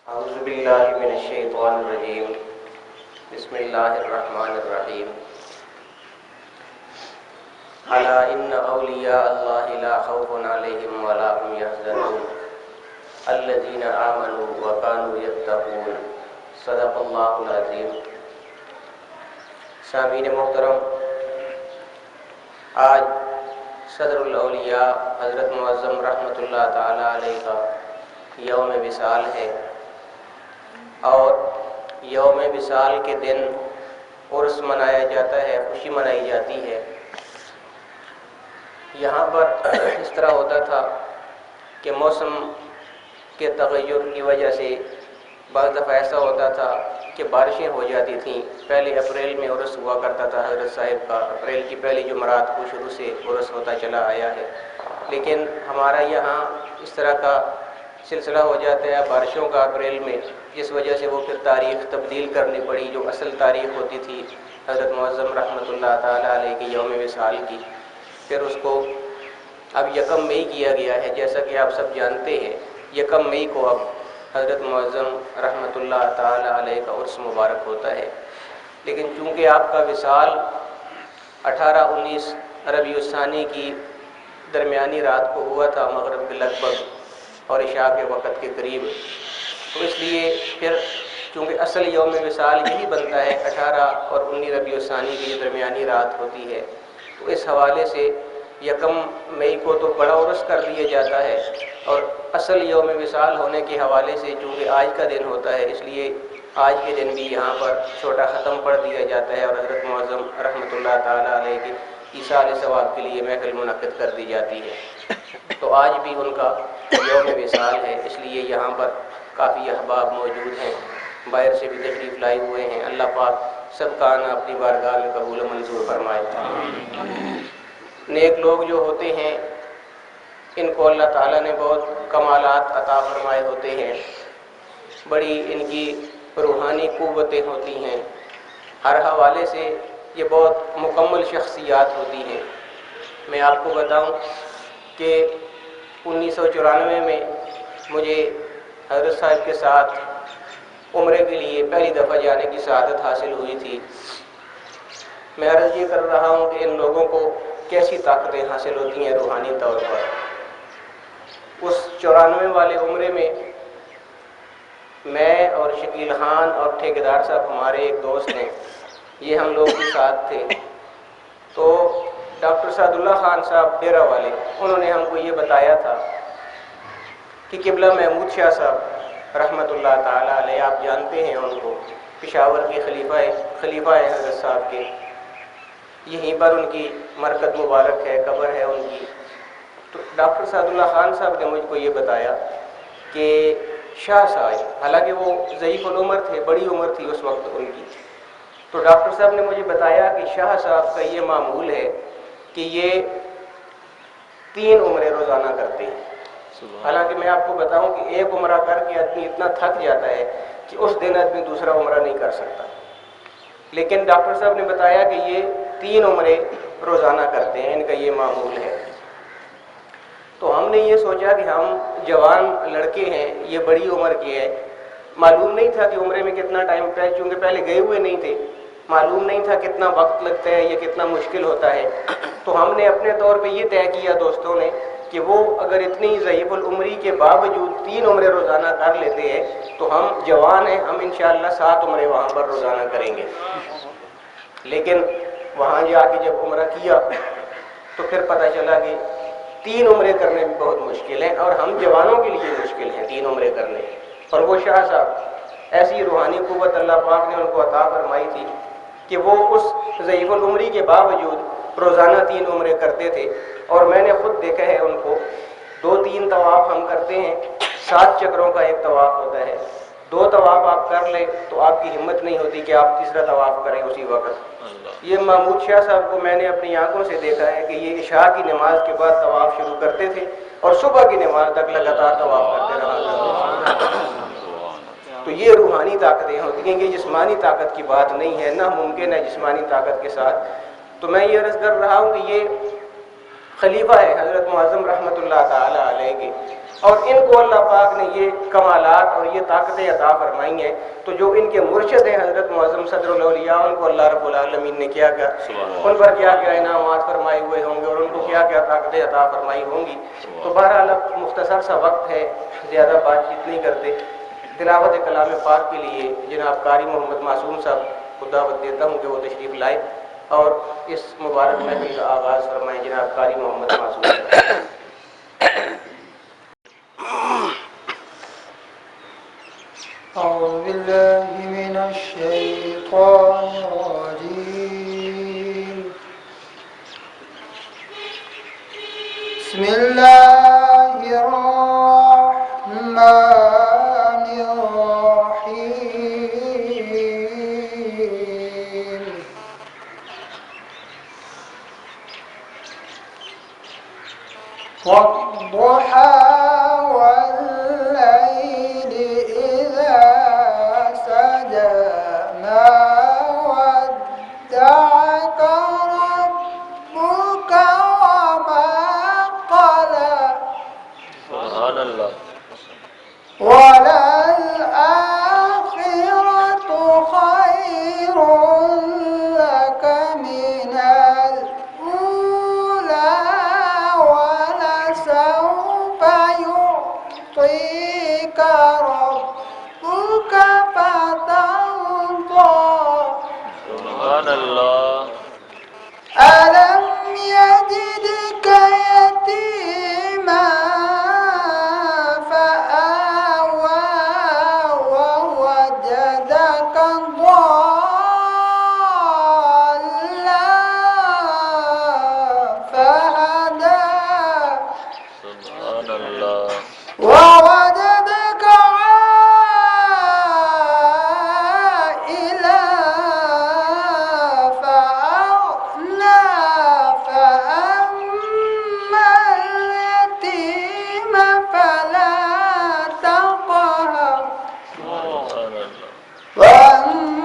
اعوذ باللہ من الشیطان الرجیم بسم اللہ الرحمن الرحیم الا ان اولیاء اللہ لا خوف علیہم ولا هم يحزنون الذین آمنوا وكانوا يتقون صدق اللہ العظیم۔ سامعین محترم، آج صدر الاولیاء حضرت معظم رحمۃ اللہ تعالی علیہ کا یوم وصال ہے، اور یوم وصال کے دن عرس منایا جاتا ہے، خوشی منائی جاتی ہے۔ یہاں پر اس طرح ہوتا تھا کہ موسم کے تغیر کی وجہ سے بعض دفعہ ایسا ہوتا تھا کہ بارشیں ہو جاتی تھیں۔ پہلے اپریل میں عرس ہوا کرتا تھا حضرت صاحب کا، اپریل کی پہلی جمعرات کو شروع سے عرس ہوتا چلا آیا ہے، لیکن ہمارا یہاں اس طرح کا سلسلہ ہو جاتا ہے بارشوں کا اپریل میں، جس وجہ سے وہ پھر تاریخ تبدیل کرنی پڑی۔ جو اصل تاریخ ہوتی تھی حضرت معظم رحمۃ اللہ تعالیٰ علیہ کے یوم وصال کی، پھر اس کو اب یکم مئی کیا گیا ہے۔ جیسا کہ آپ سب جانتے ہیں، یکم مئی کو اب حضرت معظم رحمۃ اللہ تعالیٰ علیہ کا عرس مبارک ہوتا ہے۔ لیکن چونکہ آپ کا وصال 18-19 ربیع الثانی کی درمیانی رات کو ہوا تھا، مغرب کے لگ بھگ اور عشاء کے وقت کے قریب، تو اس لیے پھر چونکہ اصل یوم وصال یہی بنتا ہے 18 اور 19 ربیع الثانی کی جو درمیانی رات ہوتی ہے، تو اس حوالے سے یکم مئی کو تو بڑا عرس کر لیا جاتا ہے، اور اصل یوم وصال ہونے کے حوالے سے چونکہ آج کا دن ہوتا ہے، اس لیے آج کے دن بھی یہاں پر چھوٹا ختم پڑھ دیا جاتا ہے اور حضرت معظم رحمۃ اللہ تعالیٰ علیہ کے ایصال ثواب کے لیے محفل منعقد کر دی جاتی ہے۔ تو آج بھی ان کا یوم وصال ہے، اس لیے یہاں پر کافی احباب موجود ہیں، باہر سے بھی تشریف لائے ہوئے ہیں۔ اللہ پاک سب کا آنا اپنی بارگاہ میں قبول و منظور فرمائے۔ نیک لوگ جو ہوتے ہیں ان کو اللہ تعالیٰ نے بہت کمالات عطا فرمائے ہوتے ہیں، بڑی ان کی روحانی قوتیں ہوتی ہیں، ہر حوالے سے یہ بہت مکمل شخصیات ہوتی ہیں۔ میں آپ کو بتاؤں کہ 1994 میں مجھے حضرت صاحب کے ساتھ عمرے کے لیے پہلی دفعہ جانے کی سعادت حاصل ہوئی تھی۔ میں عرض یہ کر رہا ہوں کہ ان لوگوں کو کیسی طاقتیں حاصل ہوتی ہیں روحانی طور پر۔ اس 94 والے عمرے میں میں اور شکیل خان اور ٹھیکیدار صاحب ہمارے ایک دوست ہیں، یہ ہم لوگ کے ساتھ تھے۔ تو ڈاکٹر سعد اللہ خان صاحب ڈیرہ والے، انہوں نے ہم کو یہ بتایا تھا کہ قبلہ محمود شاہ صاحب رحمۃ اللہ تعالیٰ علیہ، آپ جانتے ہیں ان کو، پشاور کے خلیفہ ہیں حضرت صاحب کے، یہیں پر ان کی مرکز مبارک ہے، قبر ہے ان کی۔ تو ڈاکٹر سعد اللہ خان صاحب نے مجھ کو یہ بتایا کہ شاہ صاحب، حالانکہ وہ ضعیف العمر تھے، بڑی عمر تھی اس وقت ان کی، تو ڈاکٹر صاحب نے مجھے بتایا کہ شاہ صاحب کا یہ معمول ہے کہ یہ 3 عمرے روزانہ کرتے ہیں۔ حالانکہ میں آپ کو بتاؤں کہ ایک عمرہ کر کے آدمی اتنا تھک جاتا ہے کہ اس دن آدمی دوسرا عمرہ نہیں کر سکتا، لیکن ڈاکٹر صاحب نے بتایا کہ یہ 3 عمرے روزانہ کرتے ہیں، ان کا یہ معمول ہے۔ تو ہم نے یہ سوچا کہ ہم جوان لڑکے ہیں، یہ بڑی عمر کے ہیں، معلوم نہیں تھا کہ عمرے میں کتنا ٹائم پہ، چونکہ پہلے گئے ہوئے نہیں تھے، معلوم نہیں تھا کتنا وقت لگتا ہے یا کتنا مشکل ہوتا ہے۔ تو ہم نے اپنے طور پہ یہ طے کیا دوستوں نے کہ وہ اگر اتنی ضعیف العمری کے باوجود 3 عمرے روزانہ کر لیتے ہیں تو ہم جوان ہیں، ہم انشاءاللہ 7 عمرے وہاں پر روزانہ کریں گے۔ لیکن وہاں جا کے جب عمرہ کیا تو پھر پتہ چلا کہ 3 عمرے کرنے بھی بہت مشکل ہیں، اور ہم جوانوں کے لیے مشکل ہیں 3 عمرے کرنے۔ اور وہ شاہ صاحب، ایسی روحانی قوت اللہ پاک نے ان کو عطا فرمائی تھی کہ وہ اس ضعیف العمری کے باوجود روزانہ 3 عمرے کرتے تھے۔ اور میں نے خود دیکھا ہے ان کو، 2-3 طواف ہم کرتے ہیں، 7 چکروں کا ایک طواف ہوتا ہے، 2 طواف آپ کر لیں تو آپ کی ہمت نہیں ہوتی کہ آپ تیسرا طواف کریں اسی وقت۔ یہ محمود شاہ صاحب کو میں نے اپنی آنکھوں سے دیکھا ہے کہ یہ عشاء کی نماز کے بعد طواف شروع کرتے تھے اور صبح کی نماز تک لگاتار طواف کرتے رہا۔ تو یہ روحانی طاقتیں ہوتی ہیں، یہ جسمانی طاقت کی بات نہیں ہے، نہ ممکن ہے جسمانی طاقت کے ساتھ۔ تو میں یہ عرض کر رہا ہوں کہ یہ خلیفہ ہے حضرت معظم رحمۃ اللہ تعالیٰ علیہ کے، اور ان کو اللہ پاک نے یہ کمالات اور یہ طاقتیں عطا فرمائی ہیں، تو جو ان کے مرشد ہیں حضرت معظم صدر الاولیاء، ان کو اللہ رب العالمین نے کیا کیا ان پر کیا کیا انعامات فرمائے ہوئے ہوں گے اور ان کو کیا کیا طاقتیں عطا فرمائی ہوں گی۔ تو بہرحال اب مختصر سا وقت ہے، زیادہ بات چیت نہیں کرتے۔ تلاوت کلام پاک کے لیے جناب قاری محمد معصوم صاحب کو دعوت دیتا ہوں کہ وہ تشریف لائے اور اس مبارک محفل کا آغاز فرمائیں جناب قاری محمد معصوم صاحب۔ أعوذ بالله من الشيطان الرجيم. بسم الله الرحمن الرحيم. والضحى والليل إذا سجى ما ودعك ربك وما قلى سبحان اللہ وللآخرة خير لك من الأولى ولسوف يعطيك ربك فترضى سبحان اللہ ألم يجدك يتيما فآوى ووجدك ضالا فهدى سبحان اللہ ووجدك عائلا فأغنى فأما اليتيم فلا تقهر سبحان اللہ وأما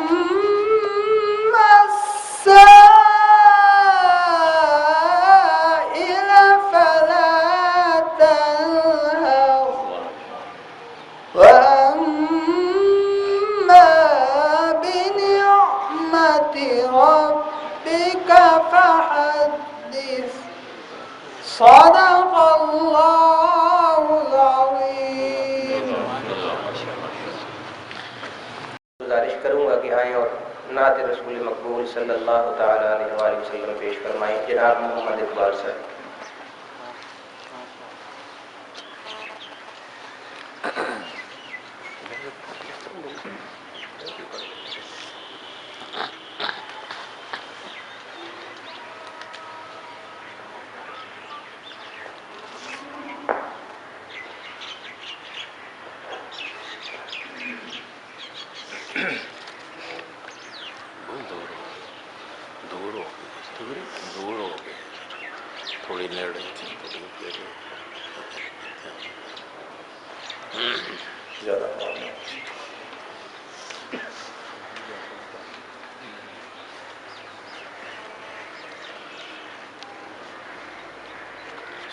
السائل فلا تنهر وأما بنعمة ربك فحدث صدق الله العظيم. گزارش کروں گا کہ آئیں اور نعت رسول مقبول صلی اللہ تعالی علیہ وآلہ وسلم پیش فرمائیں جناب محمد اقبال صاحب۔ دور ہو گئے تھوڑی نیڑے زیادہ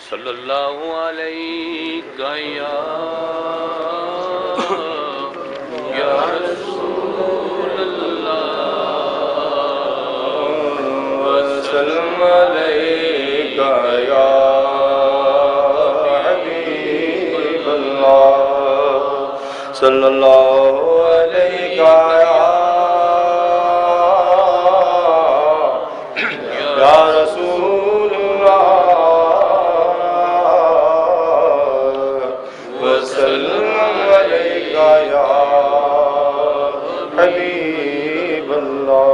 صلی اللہ علیہ یا رسول اللہ وسلم علیہ یا حبیب اللہ صلی اللہ علیہ یا رسول اللہ وسلم علیہ یا حبیب اللہ۔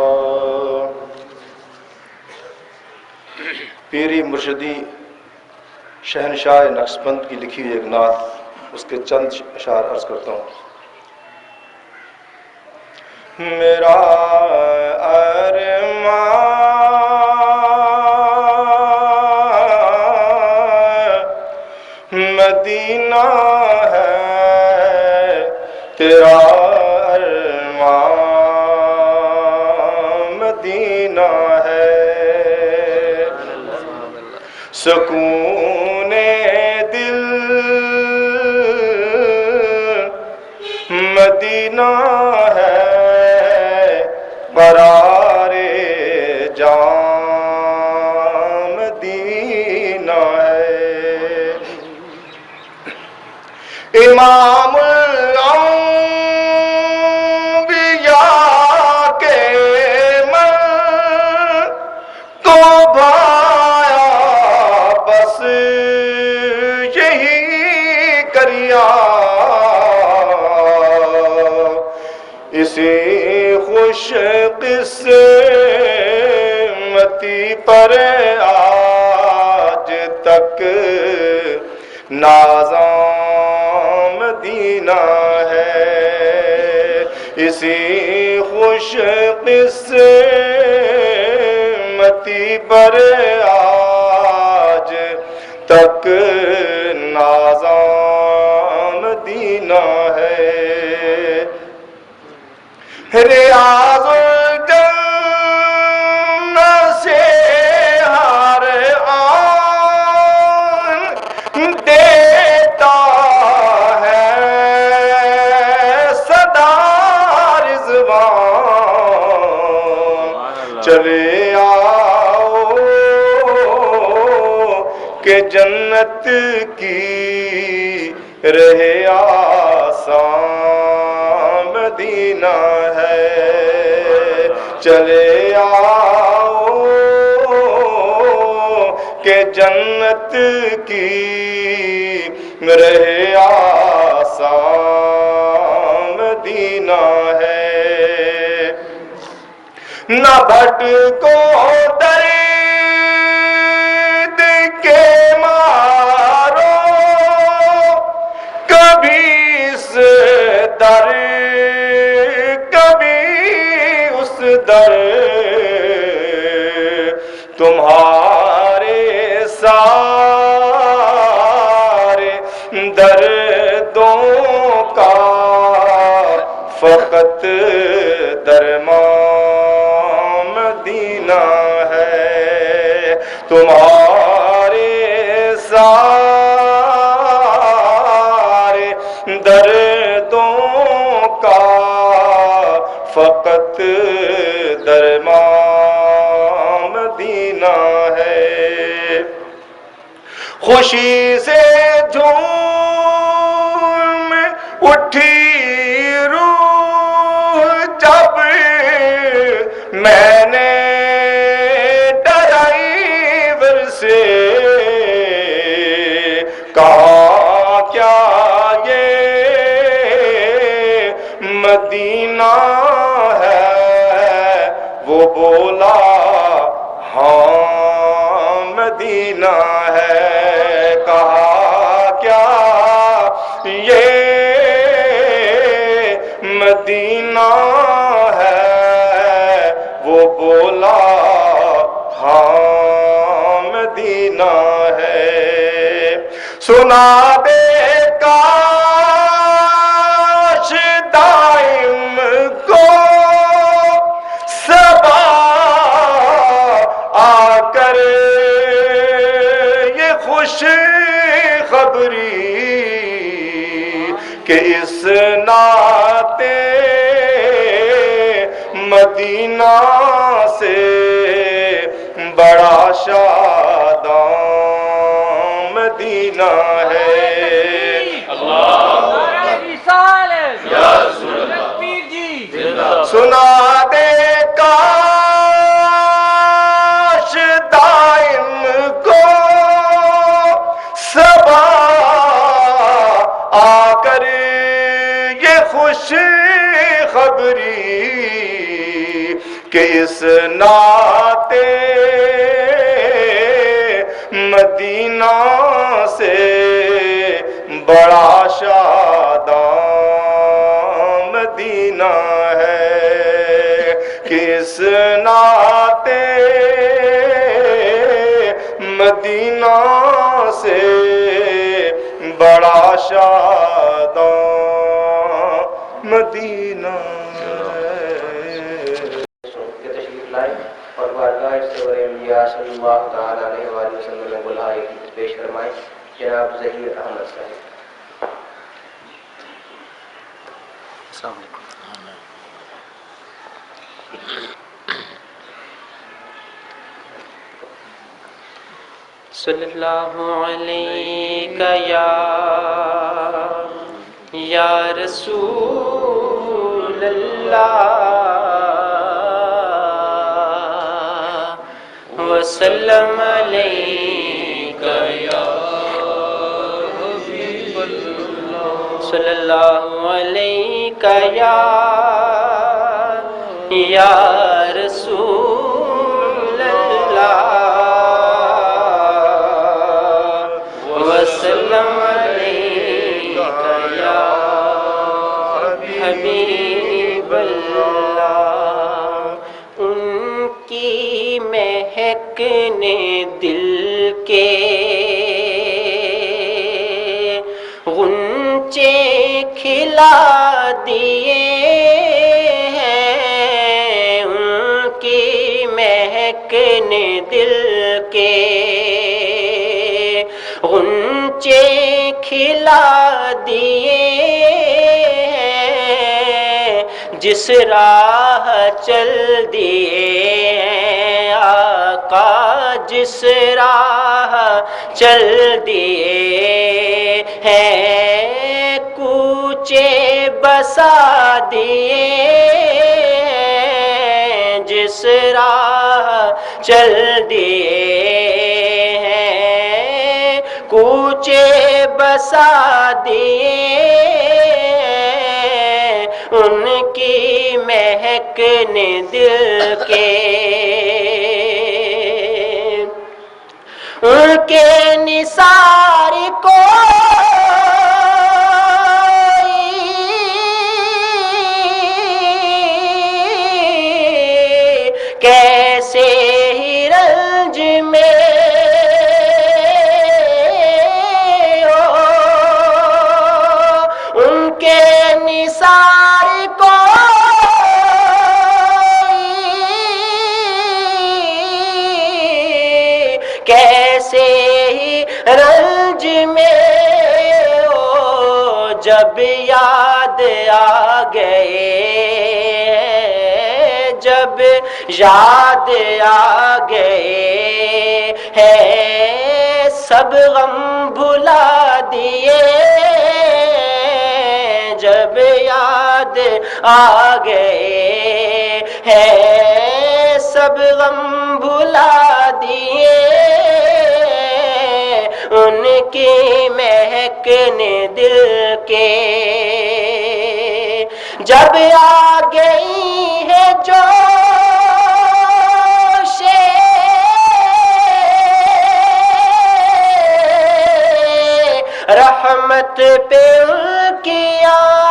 پیری مرشدی شہنشاہ نقشبند کی لکھی ہوئی ایک نعت، اس کے چند اشعار عرض کرتا ہوں۔ میرا ارمان مدینہ ہے، تیرا ارمان مدینہ ہے، سکون دل مدینہ ہے قرار جاں مدینہ ہے امام الانبیاء کے من تو بھایا بس یہی کریا اسی خوش قسمتی پر آج تک نازاں مدینہ ہے اسی خوش قسمتی پر آج تک نازاں مدینہ ہے ریاض الجنہ سے ہر آن دیتا ہے صدا رضوان چلے آؤ کہ جنت کی رہے آسان مدینہ ہے چلے آؤ کہ جنت کی رہے آسان مدینہ ہے نہ بھٹکو درد کے مارو کبھی اس در کبھی اس در تمہارے سارے دردوں کا فقط درمان مدینہ ہے تمہارے سارے دردوں کا فقط درمان مدینہ ہے خوشی سے جھوم اٹھی روح جب میں نے ڈرائیور سے کہا کیا یہ مدینہ ہے وہ بولا ہاں مدینہ ہے کہا کیا یہ مدینہ ہے وہ بولا ہاں مدینہ ہے سنا دے کاش دائم کو صبا آ کر یہ خوش خبری کہ اس ناطے مدینہ سے بڑا شاداں مدینہ ہے سنا دے کاش دائم کو صبا آ کر یہ خوش خبری کہ اس ناطے مدینہ سے بڑا شاداں مدینہ ہے کس ناطے مدینہ سے بڑا شاداں مدینہ کے تشریف لائے اور بارگاہ سرور انبیاء صلی اللہ تعالی علیہ وآلہ وسلم میں بلائے پیش فرمائے جناب ظہیر احمد صاحب. السلام علیکم. صلی اللہ علیہ یا رسول اللہ وسلم علیہ یا حبیب اللہ صلی اللہ علیہ یا رسول اللہ وسلم علیک یا حبیب اللہ۔ ان کی مہک نے دل کے غنچے کھلا دیے ہیں، ان کی مہک نے دل کے غنچے کھلا دیے ہیں، جس راہ چل دیے ہیں آقا، جس راہ چل دیے ہیں، کوچے بسا دیے ہیں، جس راہ چل دیے کوچے بسا دیے، ان کی مہک نے دل کے ان کے نثار کو کیسے ہی رنج میں نثار کو کیسے ہی رنج میں ہو، جب یاد آ گئے، جب یاد آ گئے ہیں، سب غم بھلا دیے، جب یاد آ گئے ہیں، سب غم بھلا دیے، ان کی مہک نے دل کے جب آ گئی ہے جوش رحمت پہ ان کی آنکھیں،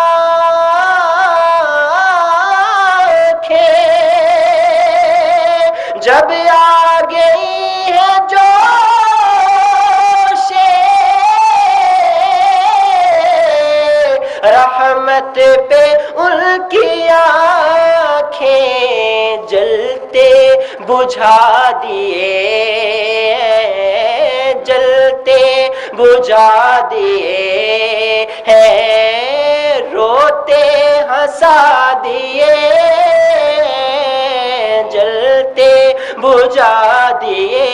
جب آ گئی ہے جوش رحمت پہ ان کی آنکھیں، جلتے بجھا دیے، جلتے بجھا دیے ہیں، روتے ہنسا دیے، جلتے بجھا دیے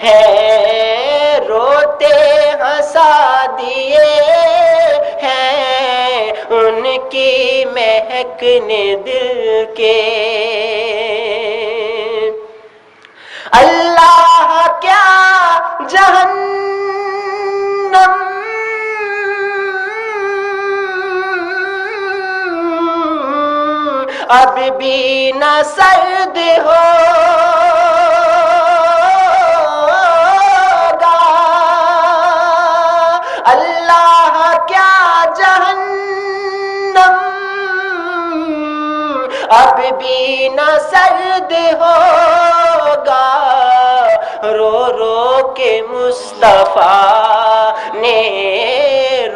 ہیں، روتے ہنسا دیے ہیں، ان کی مہک نے دل کے اللہ کیا جہنم اب بھی نہ سرد ہوگا، اللہ کیا جہنم اب بھی نہ سرد ہوگا، رو رو کے مصطفیٰ نے،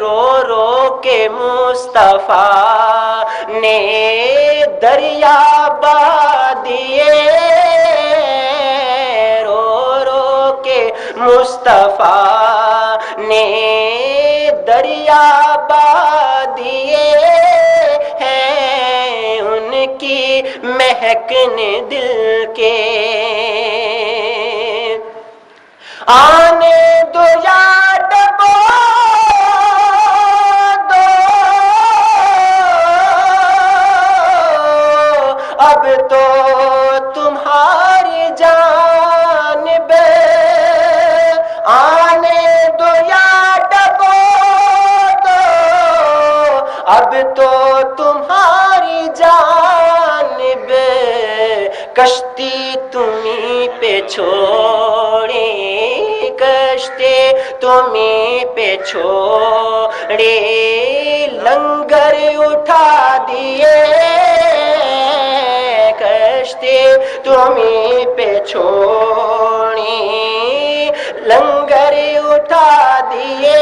رو رو کے مصطفیٰ نے دریا بہا دیے، رو رو کے مصطفیٰ نے دریا بہا دیے ہیں، ان کی مہکنے دل کے آنے دو یا ڈبو دو اب تو تمہاری جانب آنے دو یا ڈبو دو اب تو تمہاری جانب کشتی تمہیں پہ چھوڑے کشتی تمہیں پہ چھوڑے لنگر اٹھا دیے کشتی تمہیں پہ چھوڑے لنگر اٹھا دیے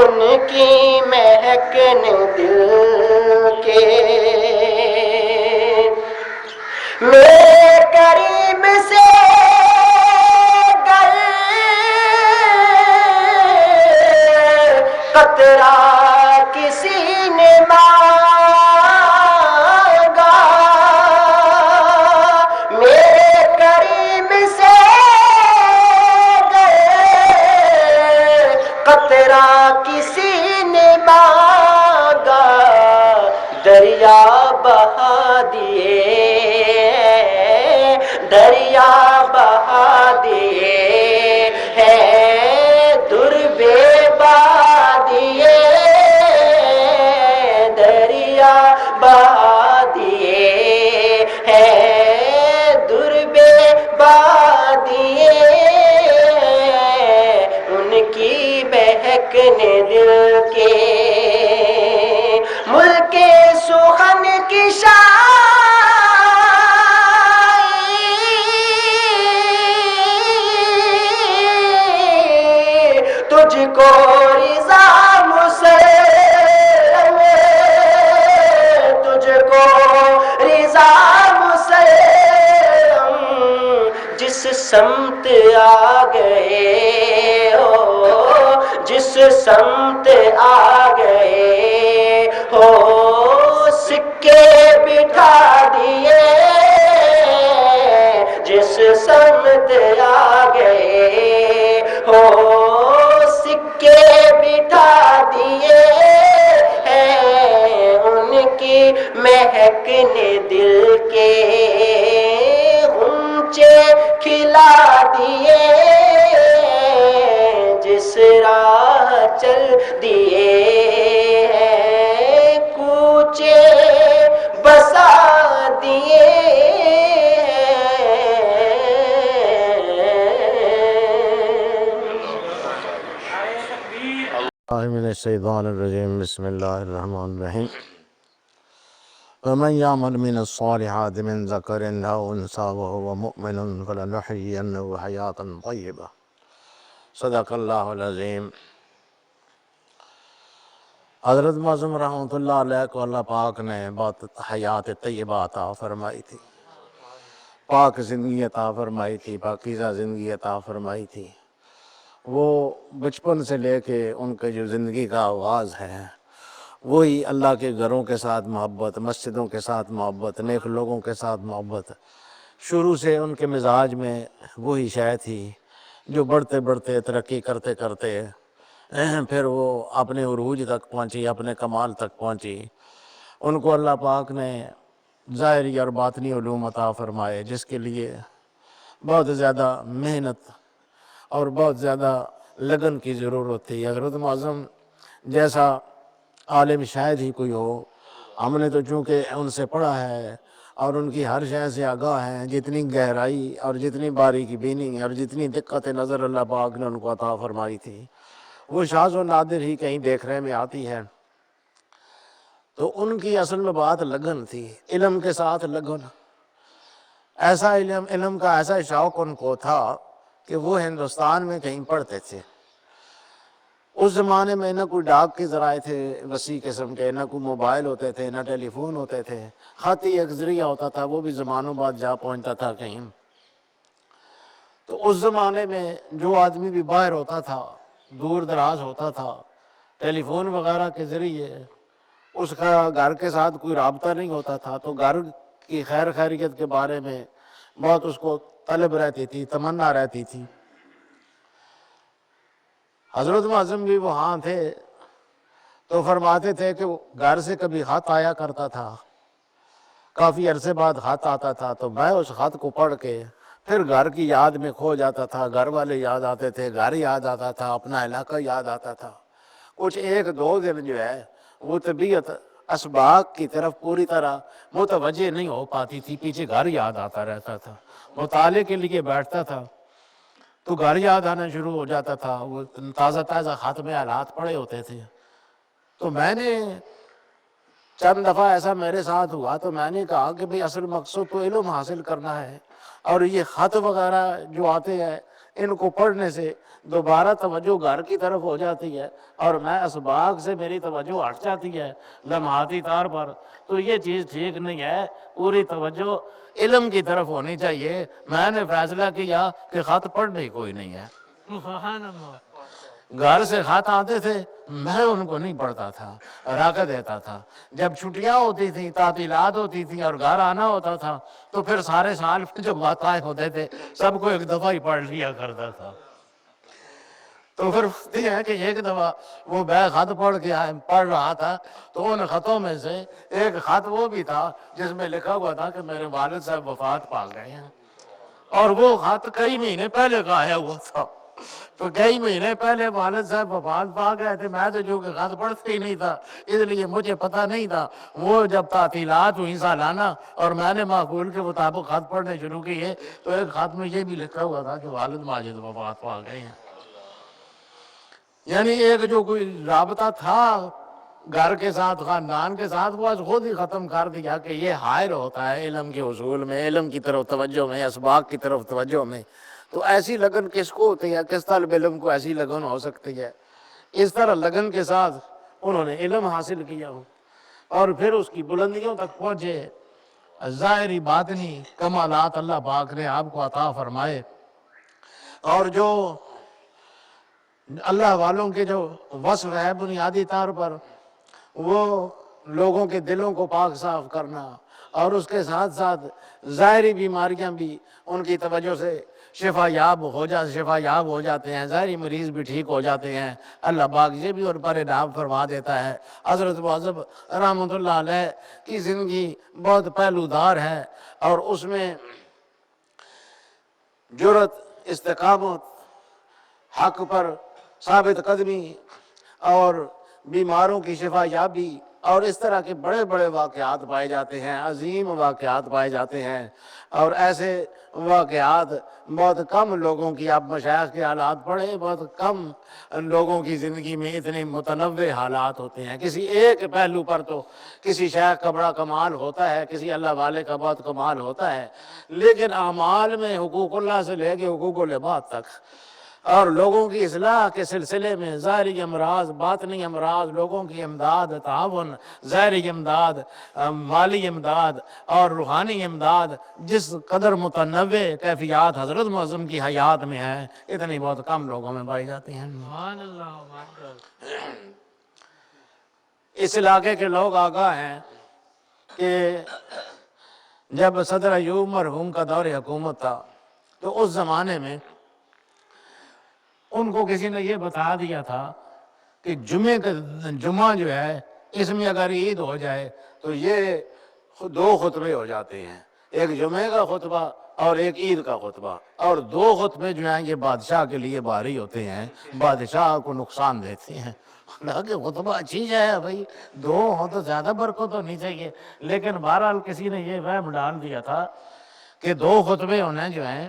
ان کی مہکنے دل کے میرے قریب سے گر قطرہ کسی نے مانگا میرے قریب سے گر قطرہ کسی نے مانگا دریا بہا دیے دریا بہا دیے ہے در بے بہا دیے دریا بہا دیے ہے در بے بہا دیے ان کی بہکنے دل کے ملک سخن کی تجھ کو رضا مسلم تجھ کو رضا مسلم جس سمت آ گئے ہو جس سمت آ گئے ہو سکے بٹھا دیے جس سمت آ گئے ہو سکے بٹھا دیے ہیں ان کی مہکنے دل کے غنچے کھلا دیے جس راہ چل دیے ہیں کوچے بسا دیے من الشیطان الرجیم بسم اللہ الرحمن الرحیم ومن يعمل من الصالحات من ذکر او انثى وهو مؤمن فلنحيينه حیاة طیبہ صدق اللہ العظیم۔ حضرت معظم رحمۃ اللہ علیہ کو اللہ پاک نے بہت حیات طیبہ عطا فرمائی تھی، پاک زندگی عطا فرمائی تھی، پاکیزہ زندگی عطا فرمائی تھی۔ وہ بچپن سے لے کے ان کے جو زندگی کا آغاز ہے وہی اللہ کے گھروں کے ساتھ محبت، مسجدوں کے ساتھ محبت، نیک لوگوں کے ساتھ محبت، شروع سے ان کے مزاج میں وہی شے تھی جو بڑھتے بڑھتے ترقی کرتے کرتے پھر وہ اپنے عروج تک پہنچی، اپنے کمال تک پہنچی۔ ان کو اللہ پاک نے ظاہری اور باطنی علوم عطا فرمائے جس کے لیے بہت زیادہ محنت اور بہت زیادہ لگن کی ضرورت تھی۔ حضرت معظم جیسا عالم شاید ہی کوئی ہو، ہم نے تو چونکہ ان سے پڑھا ہے اور ان کی ہر شے سے آگاہ ہیں، جتنی گہرائی اور جتنی باریکی بینی اور جتنی دقت نظر اللہ پاک نے ان کو عطا فرمائی تھی وہ شاذ و نادر ہی کہیں دیکھنے میں آتی ہے۔ تو ان کی اصل میں بات لگن تھی، علم کے ساتھ لگن، ایسا علم کا ایسا شوق ان کو تھا کہ وہ ہندوستان میں کہیں پڑھتے تھے۔ اس زمانے میں نہ کوئی ڈاک کے ذرائع تھے وسیع قسم کے، نہ کوئی موبائل ہوتے تھے، نہ ٹیلی فون ہوتے تھے، خط ہی ایک ذریعہ ہوتا تھا، وہ بھی زمانوں بعد جا پہنچتا تھا کہیں۔ تو اس زمانے میں جو آدمی بھی باہر ہوتا تھا، دور دراز ہوتا تھا، ٹیلی فون وغیرہ کے ذریعے اس کا گھر کے ساتھ کوئی رابطہ نہیں ہوتا تھا، تو گھر کی خیر خیریت کے بارے میں بہت اس کو طلب رہتی تھی، تمنا رہتی تھی۔ حضرت معظم بھی وہاں تھے تو فرماتے تھے کہ گھر سے کبھی خط آیا کرتا تھا، کافی عرصے بعد خط آتا تھا، تو میں اس خط کو پڑھ کے پھر گھر کی یاد میں کھو جاتا تھا، گھر والے یاد آتے تھے، گھر یاد آتا تھا، اپنا علاقہ یاد آتا تھا۔ کچھ 1-2 دن جو ہے وہ طبیعت اسباق کی طرف پوری طرح متوجہ نہیں ہو پاتی تھی، پیچھے گھر یاد آتا رہتا تھا۔ مطالعے کے لیے بیٹھتا تھا تو گھر یاد آنا شروع ہو جاتا تھا، وہ تازہ تازہ خط میں حالات پڑے ہوتے تھے۔ تو میں نے چند دفعہ ایسا میرے ساتھ ہوا تو میں نے کہا کہ بھئی اصل مقصود تو علم حاصل کرنا ہے، اور یہ خط وغیرہ جو آتے ہیں ان کو پڑھنے سے دوبارہ توجہ گھر کی طرف ہو جاتی ہے، اور میں اسباق سے میری توجہ ہٹ جاتی ہے لمحاتی طور پر، تو یہ چیز ٹھیک نہیں ہے، پوری توجہ علم کی طرف ہونی چاہیے۔ میں نے فیصلہ کیا کہ خط پڑھنے کوئی نہیں ہے۔ سبحان اللہ۔ گھر سے خط آتے تھے، میں ان کو نہیں پڑھتا تھا، رکھ دیتا تھا۔ جب چھٹیاں ہوتی تھیں، تعطیلات ہوتی تھیں اور گھر آنا ہوتا تھا تو پھر سارے سال جو واقعے ہوتے تھے سب کو ایک دفعہ ہی پڑھ لیا کرتا تھا۔ تو پھر یہ ہے کہ ایک دفعہ وہ میں خط پڑھ رہا تھا تو ان خطوں میں سے ایک خط وہ بھی تھا جس میں لکھا ہوا تھا کہ میرے والد صاحب وفات پا گئے ہیں، اور وہ خط کئی مہینے پہلے کا آیا ہوا تھا۔ تو کئی مہینے پہلے والد صاحب وفات پا گئے تھے، میں تو جو کہ خط پڑھتے ہی نہیں تھا، اس لیے مجھے پتہ نہیں تھا۔ وہ جب تعطیلات ہوئی سالانہ اور میں نے معقول کے مطابق خط پڑھنے شروع کیے تو ایک خط میں یہ بھی لکھا ہوا تھا کہ والد ماجد وفات پا گئے ہیں۔ یعنی ایک جو کوئی رابطہ تھا گھر کے ساتھ، خاندان کے ساتھ، وہ خود ہی ختم کر دیا کہ یہ حائل ہوتا ہے علم کے حصول میں، علم کی طرف توجہ میں، اسباق کی طرف توجہ میں۔ تو ایسی لگن کس کو ہوتی ہے؟ کس طالب علم کو ایسی لگن ہو سکتی ہے؟ اس طرح لگن کے ساتھ انہوں نے علم حاصل کیا اور پھر اس کی بلندیوں تک پہنچے۔ ظاہری باطنی کمالات اللہ پاک نے آپ کو عطا فرمائے، اور جو اللہ والوں کے جو وصف ہے بنیادی طور پر وہ لوگوں کے دلوں کو پاک صاف کرنا، اور اس کے ساتھ ساتھ ظاہری بیماریاں بھی ان کی توجہ سے شفا یاب ہو جاتے ہیں، ظاہری مریض بھی ٹھیک ہو جاتے ہیں۔ اللہ پاک یہ بھی ان پر انعام فرما دیتا ہے۔ حضرت معظم رحمۃ اللہ علیہ کی زندگی بہت پہلودار ہے، اور اس میں جرأت، استقامت، حق پر ثابت قدمی اور بیماروں کی شفا یابی اور اس طرح کے بڑے بڑے واقعات پائے جاتے ہیں، عظیم واقعات پائے جاتے ہیں۔ اور ایسے واقعات بہت کم لوگوں کی، آپ مشائخ کے حالات پڑھیں، بہت کم لوگوں کی زندگی میں اتنے متنوع حالات ہوتے ہیں۔ کسی ایک پہلو پر تو کسی شیخ کا بڑا کمال ہوتا ہے، کسی اللہ والے کا بہت کمال ہوتا ہے، لیکن اعمال میں حقوق اللہ سے لے کے حقوق العباد تک اور لوگوں کی اصلاح کے سلسلے میں ظاہری امراض، باطنی امراض، لوگوں کی امداد، تعاون، ظاہری امداد، مالی امداد اور روحانی امداد، جس قدر متنوع کیفیات حضرت معظم کی حیات میں ہیں اتنی بہت کم لوگوں میں پائی جاتی ہیں۔ اس علاقے کے لوگ آگاہ ہیں کہ جب صدر ایوب مرحوم کا دور حکومت تھا تو اس زمانے میں ان کو کسی نے یہ بتا دیا تھا کہ جمعہ جو ہے اس میں اگر عید ہو جائے تو یہ 2 خطبے ہو جاتے ہیں، ایک جمعے کا خطبہ اور ایک عید کا خطبہ، اور 2 خطبے جو ہیں یہ بادشاہ کے لیے بھاری ہوتے ہیں، بادشاہ کو نقصان دیتے ہیں۔ کہ خطبہ اچھی ہے بھائی، 2 ہو تو زیادہ برکت ہونی چاہیے، لیکن بہرحال کسی نے یہ وہم ڈال دیا تھا کہ 2 خطبے ہونے جو ہیں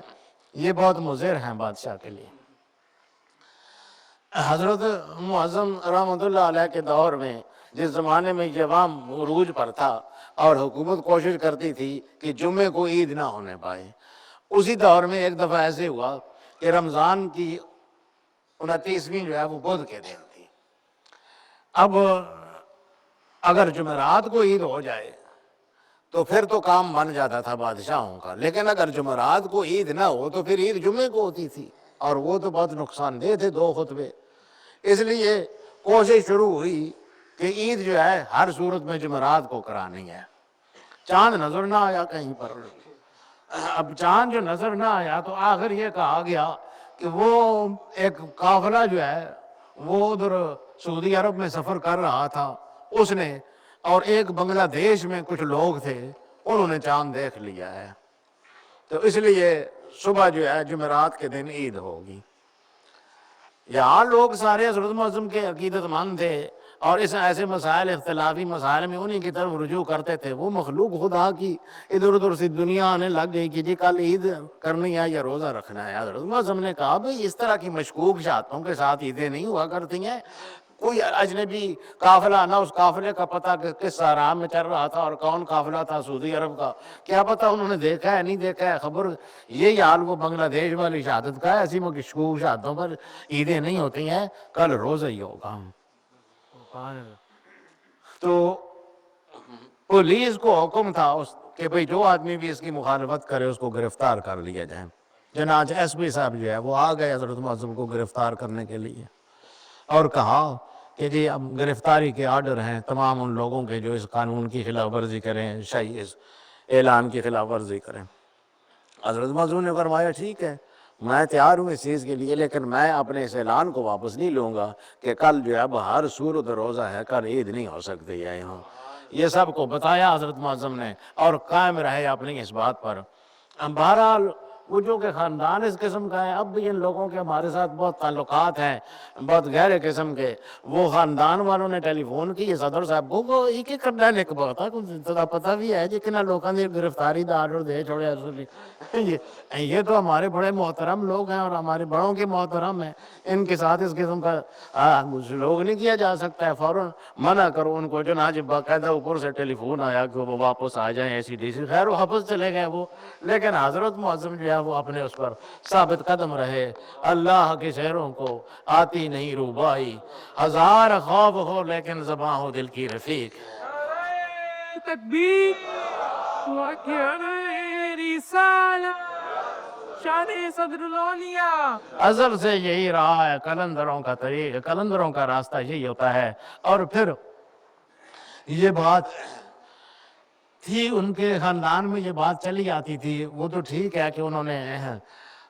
یہ بہت مضر ہیں بادشاہ کے لیے۔ حضرت معظم رحمۃ اللہ علیہ کے دور میں، جس زمانے میں یہ عوام عروج پر تھا اور حکومت کوشش کرتی تھی کہ جمعے کو عید نہ ہونے پائے، اسی دور میں ایک دفعہ ایسے ہوا کہ رمضان کی 29ویں جو ہے وہ بدھ کے دن تھی۔ اب اگر جمعرات کو عید ہو جائے تو پھر تو کام بن جاتا تھا بادشاہوں کا، لیکن اگر جمعرات کو عید نہ ہو تو پھر عید جمعے کو ہوتی تھی، اور وہ تو بہت نقصان دہ تھے 2 خطبے۔ اس لیے کوشش شروع ہوئی کہ عید جو ہے ہر صورت میں جمعرات کو کرانی ہے. چاند نظر نہ آیا کہیں پر. اب چاند جو نظر نہ آیا تو آخر یہ کہا گیا کہ وہ ایک قافلہ جو ہے وہ ادھر سعودی عرب میں سفر کر رہا تھا اس نے، اور ایک بنگلہ دیش میں کچھ لوگ تھے انہوں نے چاند دیکھ لیا ہے، تو اس لیے صبح جو ہے جمعرات کے دن عید ہوگی. یہاں لوگ سارے حضرت معظم کے عقیدت مند تھے اور اس ایسے مسائل اختلافی مسائل میں انہی کی طرف رجوع کرتے تھے. وہ مخلوق خدا کی ادھر ادھر سے دنیا آنے لگ گئی کہ جی کل عید کرنی ہے یا روزہ رکھنا ہے. حضرت معظم نے کہا بھئی اس طرح کی مشکوک شہادتوں کے ساتھ عیدیں نہیں ہوا کرتی ہیں. کوئی اجنبی قافلہ نہ اس قافلے کا پتہ کہ کس صحرا میں چل رہا تھا اور کون قافلہ تھا سعودی عرب کا، کیا پتہ انہوں نے دیکھا ہے نہیں دیکھا ہے خبر. یہی حال وہ بنگلہ دیش والی شہادت کا ہے. ایسی مشکوک شہادتوں پر عیدیں نہیں ہوتی ہیں، کل روزہ ہی ہوگا. تو پولیس کو حکم تھا کہ بھئی جو آدمی بھی اس کی مخالفت کرے اس کو گرفتار کر لیا جائے. چنانچہ ایس پی صاحب جو ہے وہ آ گئے حضرت معظم کو گرفتار کرنے کے لیے اور کہا کہ جی اب گرفتاری کے آرڈر ہیں تمام ان لوگوں کے جو اس قانون کی خلاف ورزی کریں، شاہی اس اعلان کی خلاف ورزی کریں. حضرت معظم نے فرمایا ٹھیک ہے میں تیار ہوں اس چیز کے لیے، لیکن میں اپنے اس اعلان کو واپس نہیں لوں گا کہ کل جو ہے ہر صورت روزہ ہے، کل عید نہیں ہو سکتی ہے یہاں. یہ سب کو بتایا حضرت معظم نے اور قائم رہے اپنی اس بات پر. بہرحال وہ جو کہ خاندان اس قسم کا ہے، اب بھی ان لوگوں کے ہمارے ساتھ بہت تعلقات ہیں بہت گہرے قسم کے. وہ خاندان والوں نے ٹیلی فون کی صدر صاحب کو ایک ایک کرنا لکھ بہتا کچھ پتہ بھی ہے جتنا لوگوں نے گرفتاری دا آرڈر دے چھوڑے. یہ تو ہمارے بڑے محترم لوگ ہیں اور ہمارے بڑوں کے محترم ہیں، ان کے ساتھ اس قسم کا لوگ نہیں کیا جا سکتا ہے. فوراً منع کرو ان کو. چنانچہ باقاعدہ اوپر سے ٹیلی فون آیا کہ وہ واپس آ جائیں ایسی ڈی سی. خیر وہ واپس چلے گئے وہ، لیکن حضرت معظم جو ہے وہ اپنے اس پر ثابت قدم رہے. اللہ کے شہروں کو آتی نہیں روبائی، ہزار خوف ہو لیکن زباں ہو دل کی رفیق. تکبیر رسالہ شان صدر الاولیاء. ازل سے یہی رہا ہے قلندروں کا طریق، قلندروں کا راستہ یہی ہوتا ہے. اور پھر یہ بات تھی ان کے خاندان میں، یہ بات چلی آتی تھی. وہ تو ٹھیک ہے کہ انہوں نے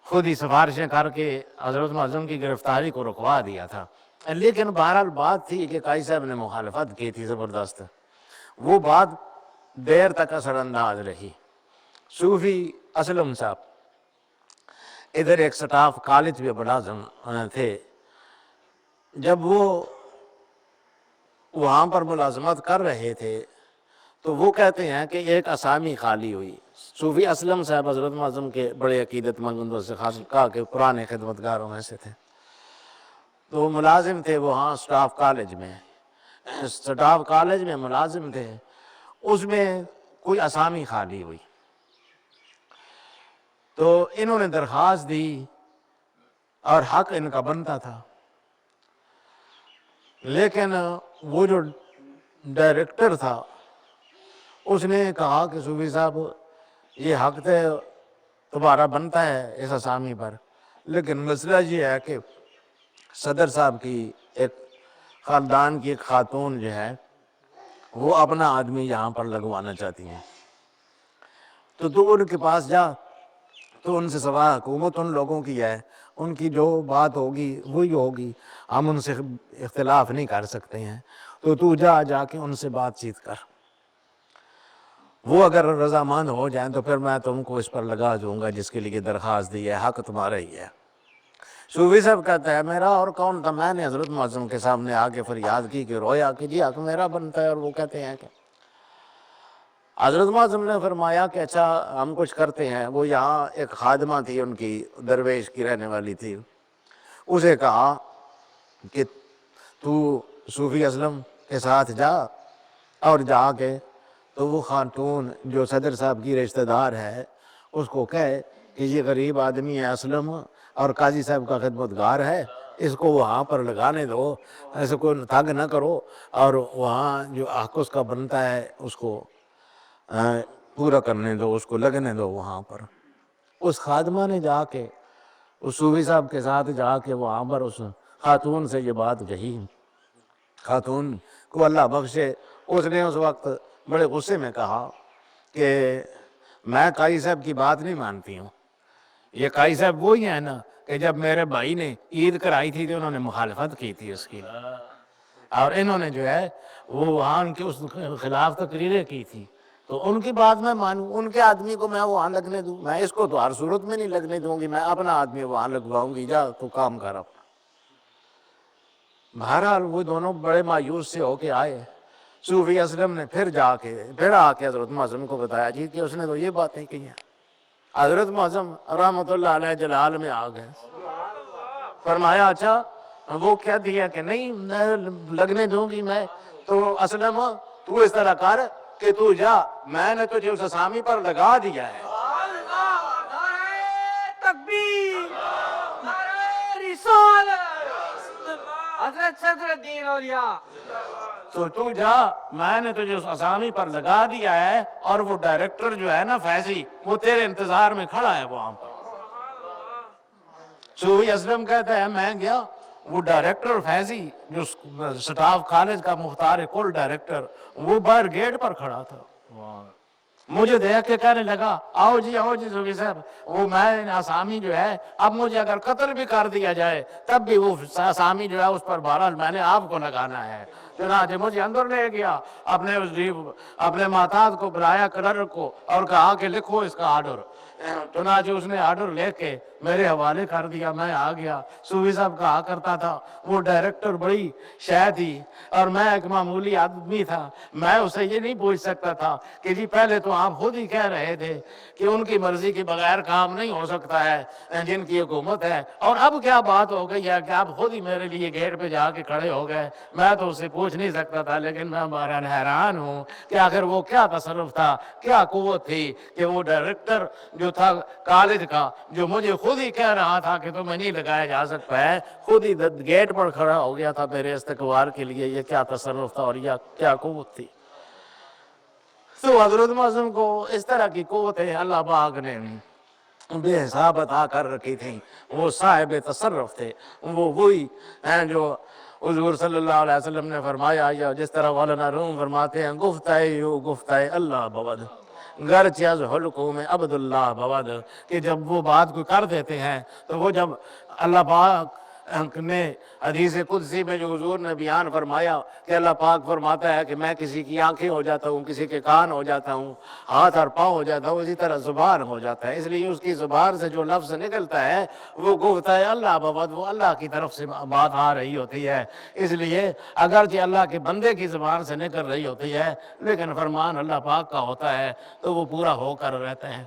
خود ہی سفارشیں کر کے حضرت معظم کی گرفتاری کو رکوا دیا تھا، لیکن بہرحال بات تھی کہ قاضی صاحب نے مخالفت کی تھی زبردست. وہ بات دیر تک اثر انداز رہی. صوفی اسلم صاحب ادھر ایک سٹاف کالج میں ملازم تھے. جب وہ وہاں پر ملازمت کر رہے تھے تو وہ کہتے ہیں کہ ایک اسامی خالی ہوئی. صوفی اسلم صاحب حضرت معظم کے بڑے عقیدت مندوں سے خاص کہا کہ پرانے خدمتگاروں میں سے تھے. تو ملازم تھے وہاں سٹاف کالج میں، سٹاف کالج میں ملازم تھے. اس میں کوئی اسامی خالی ہوئی تو انہوں نے درخواست دی اور حق ان کا بنتا تھا، لیکن وہ جو ڈائریکٹر تھا اس نے کہا کہ صوفی صاحب یہ حق تمہارا بنتا ہے اس اسامی پر، لیکن مسئلہ یہ ہے کہ صدر صاحب کی ایک خاندان کی ایک خاتون جو ہے وہ اپنا آدمی یہاں پر لگوانا چاہتی ہیں. تو ان کے پاس جا تو ان سے سوا حکومت ان لوگوں کی ہے، ان کی جو بات ہوگی وہی ہوگی، ہم ان سے اختلاف نہیں کر سکتے ہیں. تو جا کے ان سے بات چیت کر، وہ اگر رضامند ہو جائیں تو پھر میں تم کو اس پر لگا دوں گا جس کے لیے درخواست دی ہے، حق تمہارا ہی ہے. صوفی صاحب کہتا ہے میرا اور کون تھا، میں نے حضرت معظم کے سامنے آ کے فریاد کی کہ رویا کہ جی حق میرا بنتا ہے. اور وہ کہتے ہیں کہ حضرت معظم نے فرمایا کہ اچھا ہم کچھ کرتے ہیں. وہ یہاں ایک خادمہ تھی ان کی، درویش کی رہنے والی تھی. اسے کہا کہ تو صوفی اسلم کے ساتھ جا اور جا کے تو وہ خاتون جو صدر صاحب کی رشتہ دار ہے اس کو کہے کہ یہ غریب آدمی ہے اسلم اور قاضی صاحب کا خدمتگار ہے، اس کو وہاں پر لگانے دو، ایسے کو تنگ نہ کرو، اور وہاں جو حق اس کا بنتا ہے اس کو پورا کرنے دو، اس کو لگنے دو وہاں پر. اس خادمہ نے جا کے اس صوفی صاحب کے ساتھ جا کے وہاں پر اس خاتون سے یہ بات کہی. خاتون کو اللہ بخشے، اس نے اس وقت بڑے غصے میں کہا کہ میں قاضی صاحب کی بات نہیں مانتی ہوں. یہ قاضی صاحب وہی ہیں نا کہ جب میرے بھائی نے عید کرائی تھی تو انہوں نے مخالفت کی تھی اس کی، اور انہوں نے جو ہے وہ وہاں ان کے اس خلاف تقریریں کی تھی، تو ان کی بات میں مانوں، ان کے آدمی کو میں وہاں لگنے دوں؟ میں اس کو تو ہر صورت میں نہیں لگنے دوں گی، میں اپنا آدمی وہاں لگواؤں گی، جا تو کام کر اپنا. بہرحال وہ دونوں بڑے مایوس سے ہو کے آئے. صوفی اسلم نے پھر آ کے حضرت معظم کو بتایا جی کہ اس نے تو یہ باتیں کی ہیں. حضرت معظم رحمۃ اللہ علیہ جلال میں آ گئے. فرمایا اچھا وہ کیا دیا کہ نہیں لگنے دوں گی میں؟ تو اسلم تو اس طرح کر کہ تو جا، میں نے تجھے اس اسامی پر لگا دیا ہے. تکبیر، نعرہ رسالت، حضرت صدر الدین اولیاء. تو جا، میں نے تجھے اس اسامی پر لگا دیا ہے، اور وہ ڈائریکٹر جو ہے نا فیضی، وہ تیرے انتظار میں کھڑا ہے وہاں پر. صوفی اسلم کہتا ہے میں گیا، وہ ڈائریکٹر فیضی جو سٹاف کالج کا مختار کل ڈائریکٹر، وہ باہر گیٹ پر کھڑا تھا. مجھے دیکھ کے کہنے لگا آؤ جی صوفی صاحب، وہ میں اسامی جو ہے اب مجھے اگر قتل بھی کر دیا جائے تب بھی وہ اسامی جو ہے اس پر بہرحال میں نے آپ کو لگانا ہے. چنانچہ مجھے اندر لے گیا، اپنے محتاط کو بلایا کلرک کو اور کہا کہ لکھو اس کا آرڈر. چنانچہ اس نے آرڈر لے کے میرے حوالے کر دیا. میں آ گیا. صوفی صاحب کہا کرتا تھا وہ ڈائریکٹر بڑی شے تھی اور میں ایک معمولی آدمی تھا، میں اسے یہ نہیں پوچھ سکتا تھا کہ جی پہلے تو آپ خود ہی کہہ رہے تھے کہ ان کی مرضی کے بغیر کام نہیں ہو سکتا ہے جن کی حکومت ہے، اور اب کیا بات ہو گئی ہے کہ آپ خود ہی میرے لیے گیٹ پہ جا کے کھڑے ہو گئے. میں تو اسے پوچھ نہیں سکتا تھا، لیکن میں بہرحال حیران ہوں کہ آخر وہ کیا تصرف تھا، کیا قوت تھی کہ وہ ڈائریکٹر جو تھا کالج کا، جو مجھے خود ہی کہہ رہا تھا کہ تمہیں نہیں لگایا جا سکتا ہے، خود ہی گیٹ پر کھڑا ہو گیا تھا میرے استقبال کے لیے. یہ کیا تصرف تھا اور یہ کیا قوت تھی. تو حضرت معظم کو اس طرح کی قوتیں اللہ پاک نے بے حساب عطا کر رکھی تھیں. وہ صاحب تصرف تھے. وہ وہی ہیں جو حضور صلی اللہ علیہ وسلم نے فرمایا، یا جس طرح مولانا روم فرماتے ہیں گفتہ یو گفتہ اللہ بود گرچہ از حلقوں میں عبداللہ بود، کہ جب وہ بات کو کر دیتے ہیں تو وہ جب اللہ پاک نے حدیث قدسی میں جو حضور نے بیان فرمایا کہ اللہ پاک فرماتا ہے کہ میں کسی کی آنکھیں ہو جاتا ہوں، کسی کے کان ہو جاتا ہوں، ہاتھ اور پاؤں ہو جاتا ہوں، اسی طرح زبان ہو جاتا ہے. اس لیے اس کی زبان سے جو لفظ نکلتا ہے وہ گفتہ اللہ بود، وہ اللہ کی طرف سے بات آ رہی ہوتی ہے. اس لیے اگرچہ اللہ کے بندے کی زبان سے نکل رہی ہوتی ہے لیکن فرمان اللہ پاک کا ہوتا ہے تو وہ پورا ہو کر رہتے ہیں.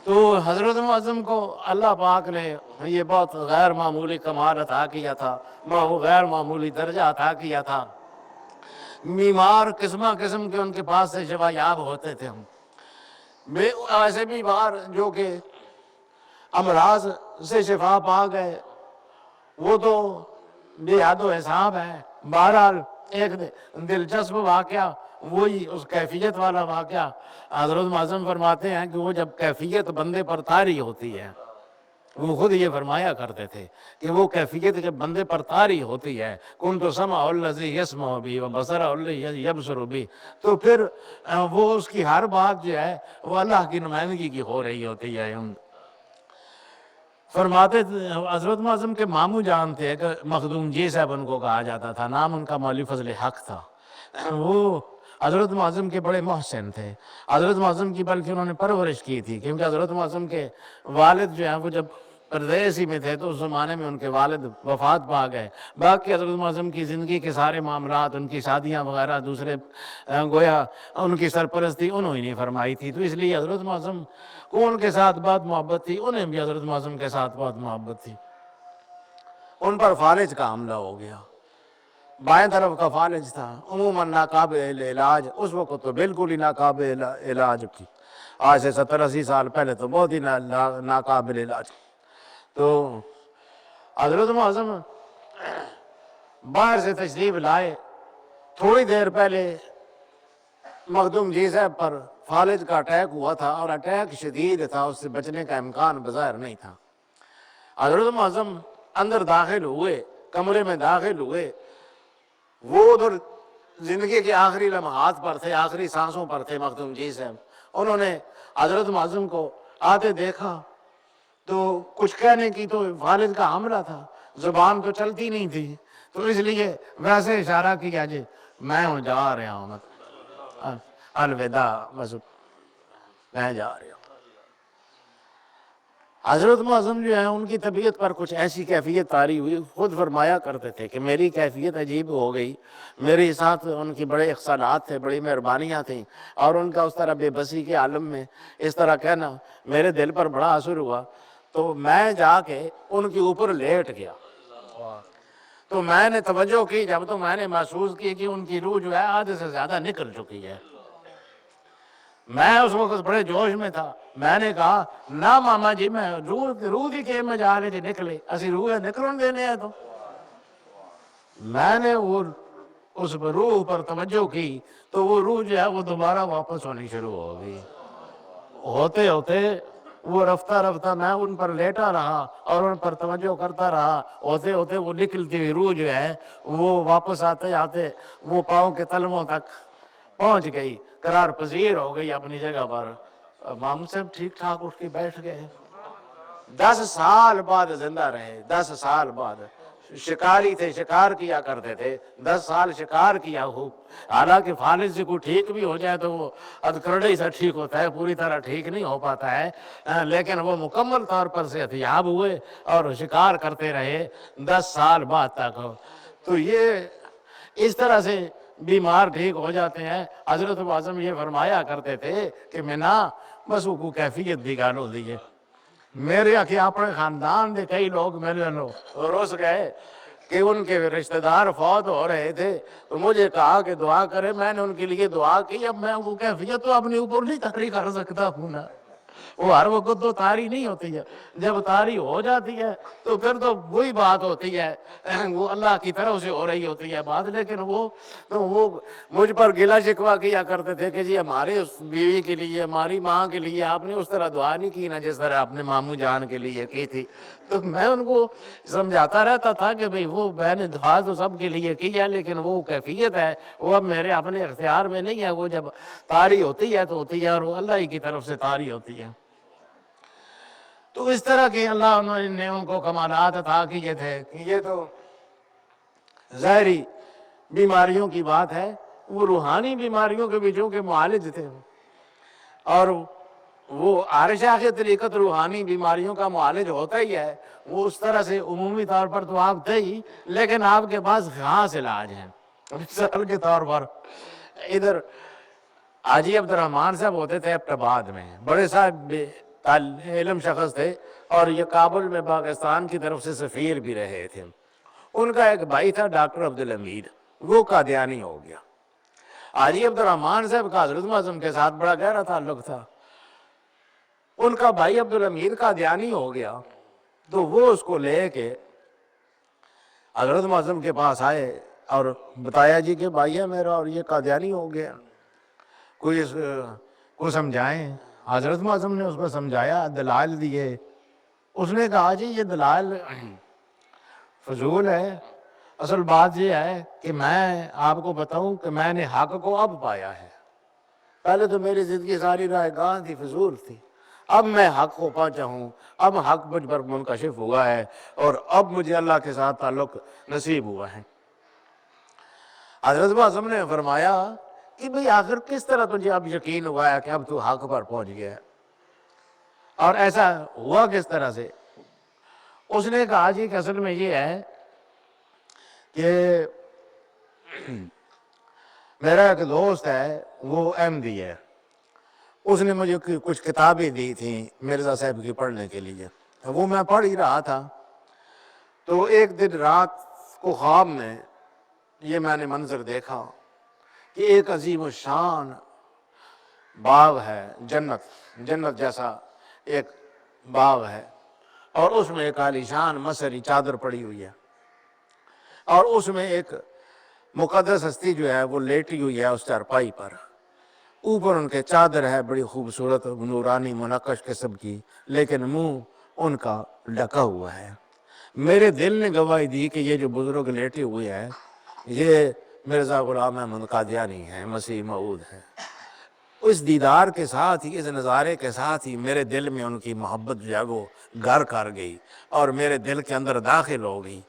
تو حضرت معظم کو اللہ پاک نے یہ بہت غیر معمولی کمال عطا کیا تھا، غیر معمولی درجہ عطا کیا تھا. بیمار قسم قسم کے ان کے پاس سے شفا یاب ہوتے تھے. ایسے بیمار جو کہ امراض سے شفا پا گئے وہ تو بے حد و حساب ہے. بہرحال ایک دلچسپ واقعہ وہی اس کیفیت والا واقعہ حضرت معظم فرماتے ہیں کہ وہ جب کیفیت بندے پر طاری ہوتی ہے، وہ خود یہ فرمایا کرتے تھے کہ وہ کیفیت جب بندے پر طاری ہوتی ہے کنت سمع الذی یسمع بی و بصر الذی یبصر بی، تو پھر وہ اس کی ہر بات جو ہے وہ اللہ کی نمائندگی کی ہو رہی ہوتی ہے. فرماتے حضرت معظم کے ماموں جان تھے کہ مخدوم جی صاحب ان کو کہا جاتا تھا، نام ان کا مولوی فضل حق تھا. وہ حضرت معظم کے بڑے محسن تھے. حضرت معظم کی بلکہ انہوں نے پرورش کی تھی، کیونکہ حضرت معظم کے والد جو ہیں وہ جب پردیسی میں تھے تو اس زمانے میں ان کے والد وفات پا گئے. باقی حضرت معظم کی زندگی کے سارے معاملات، ان کی شادیاں وغیرہ دوسرے گویا ان کی سرپرستی انہوں ہی نہیں فرمائی تھی. تو اس لیے حضرت معظم کو ان کے ساتھ بہت محبت تھی، انہیں بھی حضرت معظم کے ساتھ بہت محبت تھی. ان پر فالج کا حملہ ہو گیا. بائیں طرف کا فالج تھا، عموماً ناقابل علاج، اس وقت تو بالکل ہی ناقابل علاج تھی. آج سے 70-80 سال پہلے تو بہت ہی ناقابل علاج. تو حضرت معظم باہر سے تشریف لائے. تھوڑی دیر پہلے مخدوم جی صاحب پر فالج کا اٹیک ہوا تھا اور اٹیک شدید تھا، اس سے بچنے کا امکان بظاہر نہیں تھا. حضرت معظم اندر داخل ہوئے، کمرے میں داخل ہوئے وہ ادھر زندگی کے آخری لمحات پر تھے، آخری سانسوں پر تھے مخدوم جی صاحب. انہوں نے حضرت معظم کو آتے دیکھا تو کچھ کہنے کی تو والد کا حملہ تھا، زبان تو چلتی نہیں تھی، تو اس لیے ویسے اشارہ کیا جی میں ہوں جا رہا ہوں، الوداع، بس میں جا رہا ہوں. حضرت معظم جو ہیں ان کی طبیعت پر کچھ ایسی کیفیت طاری ہوئی، خود فرمایا کرتے تھے کہ میری کیفیت عجیب ہو گئی، میرے ساتھ ان کی بڑے احسانات تھے، بڑی مہربانیاں تھیں، اور ان کا اس طرح بے بسی کے عالم میں اس طرح کہنا میرے دل پر بڑا اثر ہوا. تو میں جا کے ان کے اوپر لیٹ گیا، تو میں نے توجہ کی، جب تو میں نے محسوس کی کہ ان کی روح جو ہے آدھے سے زیادہ نکل چکی ہے. میں اس وقت بڑے جوش میں تھا، میں نے کہا نہ ماما جی میں روح دی کہ میں جا رہے تھے نکلے اسی روح نکلن دینے ہیں. تو میں نے وہ اس روح پر توجہ کی تو وہ روح جو ہے وہ دوبارہ واپس ہونی شروع ہو گئی. ہوتے ہوتے وہ رفتہ رفتہ میں ان پر لیٹا رہا اور ان پر توجہ کرتا رہا، ہوتے ہوتے وہ نکلتی ہوئی روح جو ہے وہ واپس آتے آتے وہ پاؤں کے تلووں تک پہنچ گئی، قرار پذیر ہو گئی اپنی جگہ پر. امام صاحب ٹھیک ٹھاک اٹھ کے بیٹھ گئے. 10 سال بعد زندہ رہے، 10 سال بعد. شکاری تھے، شکار کیا کرتے تھے، 10 سال شکار کیا ہو. حالانکہ فالج سے کوئی ٹھیک بھی ہو جائے تو وہ ادکرڑے سے ٹھیک ہوتا ہے، پوری طرح ٹھیک نہیں ہو پاتا ہے، لیکن وہ مکمل طور پر صحتیاب ہوئے اور شکار کرتے رہے 10 سال بعد تک. تو یہ اس طرح سے بیمار ٹھیک ہو جاتے ہیں. حضرت معظم یہ فرمایا کرتے تھے کہ میں نہ بس وہ کو کیفیت بھی گالو دیئے. میرے کہ اپنے خاندان دے کئی لوگ میرے روس گئے کہ ان کے رشتہ دار فوت ہو رہے تھے، تو مجھے کہا کہ دعا کرے. میں نے ان کے لیے دعا کی. اب میں وہ کیفیت تو اپنے اوپر نہیں تقریر کر سکتا ہوں نا، وہ ہر وقت تو طاری نہیں ہوتی ہے، جب طاری ہو جاتی ہے تو پھر تو وہی بات ہوتی ہے، وہ اللہ کی طرف سے ہو رہی ہوتی ہے بات. لیکن وہ مجھ پر گلہ شکوہ کیا کرتے تھے کہ جی ہمارے اس بیوی کے لیے، ہماری ماں کے لیے آپ نے اس طرح دعا نہیں کی نا جس طرح آپ نے ماموں جان کے لیے کی تھی. تو میں ان کو سمجھاتا رہتا تھا کہ بھئی وہ میں نے دعا تو سب کے لیے کی ہے، لیکن وہ کیفیت ہے وہ اب میرے اپنے اختیار میں نہیں ہے. وہ جب طاری ہوتی ہے تو ہوتی ہے، اور وہ اللہ ہی کی طرف سے طاری ہوتی ہے. تو اس طرح کے اللہ نے ان کو کمالات عطا کیے تھے کہ یہ تو ظاہری بیماریوں کی بات ہے. وہ روحانی بیماریوں کے بھی چونکہ معالج تھے، اور وہ عارشہ کے طریقت روحانی بیماریوں کا معالج ہوتا ہی ہے. وہ اس طرح سے عمومی طور پر تو آپ تھے ہی، لیکن آپ کے پاس خاص علاج ہیں. مثال کے طور پر ادھر حاجی عبد الرحمن صاحب ہوتے تھے ابٹاباد میں، بڑے صاحب علم شخص تھے، اور یہ کابل میں پاکستان کی طرف سے سفیر بھی رہے تھے. ان کا ایک بھائی تھا ڈاکٹر عبدالحمید، وہ قادیانی ہو گیا. حاجی عبد الرحمن صاحب کا حضرت معظم کے ساتھ بڑا گہرا تعلق تھا. ان کا بھائی عبدالحمید قادیانی ہو گیا تو وہ اس کو لے کے حضرت معظم کے پاس آئے اور بتایا جی کہ بھائی ہے میرا اور یہ قادیانی ہو گیا، کوئی اس کو سمجھائیں. حضرت معظم نے اس کو سمجھایا، دلائل دیے. اس نے کہا جی یہ دلائل فضول ہے، اصل بات یہ ہے کہ میں آپ کو بتاؤں کہ میں نے حق کو اب پایا ہے. پہلے تو میری زندگی ساری رائے گاہ تھی، فضول تھی. اب میں حق کو پہنچا ہوں، اب حق مجھ پر منکشف ہوا ہے، اور اب مجھے اللہ کے ساتھ تعلق نصیب ہوا ہے. حضرت معظم نے فرمایا کہ بھئی آخر کس طرح تجھے اب یقین ہوا ہے کہ اب تو حق پر پہنچ گیا ہے، اور ایسا ہوا کس طرح سے؟ اس نے کہا جی کہ اصل میں یہ ہے کہ میرا ایک دوست ہے وہ احمدی ہے، اس نے مجھے کچھ کتابیں دی تھیں مرزا صاحب کی پڑھنے کے لیے. وہ میں پڑھ ہی رہا تھا تو ایک دن رات کو خواب میں یہ میں نے منظر دیکھا کہ ایک عظیم الشان باغ ہے، جنت جیسا ایک باغ ہے، اور اس میں ایک عالیشان مصری چادر پڑی ہوئی ہے، اور اس میں ایک مقدس ہستی جو ہے وہ لیٹی ہوئی ہے اس چارپائی پر. اوپر ان کے چادر ہے بڑی خوبصورت نورانی منقش قسم کی، لیکن منہ ان کا ڈھکا ہوا ہے. میرے دل نے گواہی دی کہ یہ جو بزرگ لیٹے ہوئے ہیں یہ مرزا غلام احمد قادیانی ہیں، مسیح موعود ہیں۔ اس دیدار کے ساتھ ہی، اس نظارے کے ساتھ ہی میرے دل میں ان کی محبت جو ہے وہ گھر کر گئی اور میرے دل کے اندر داخل ہو گئی۔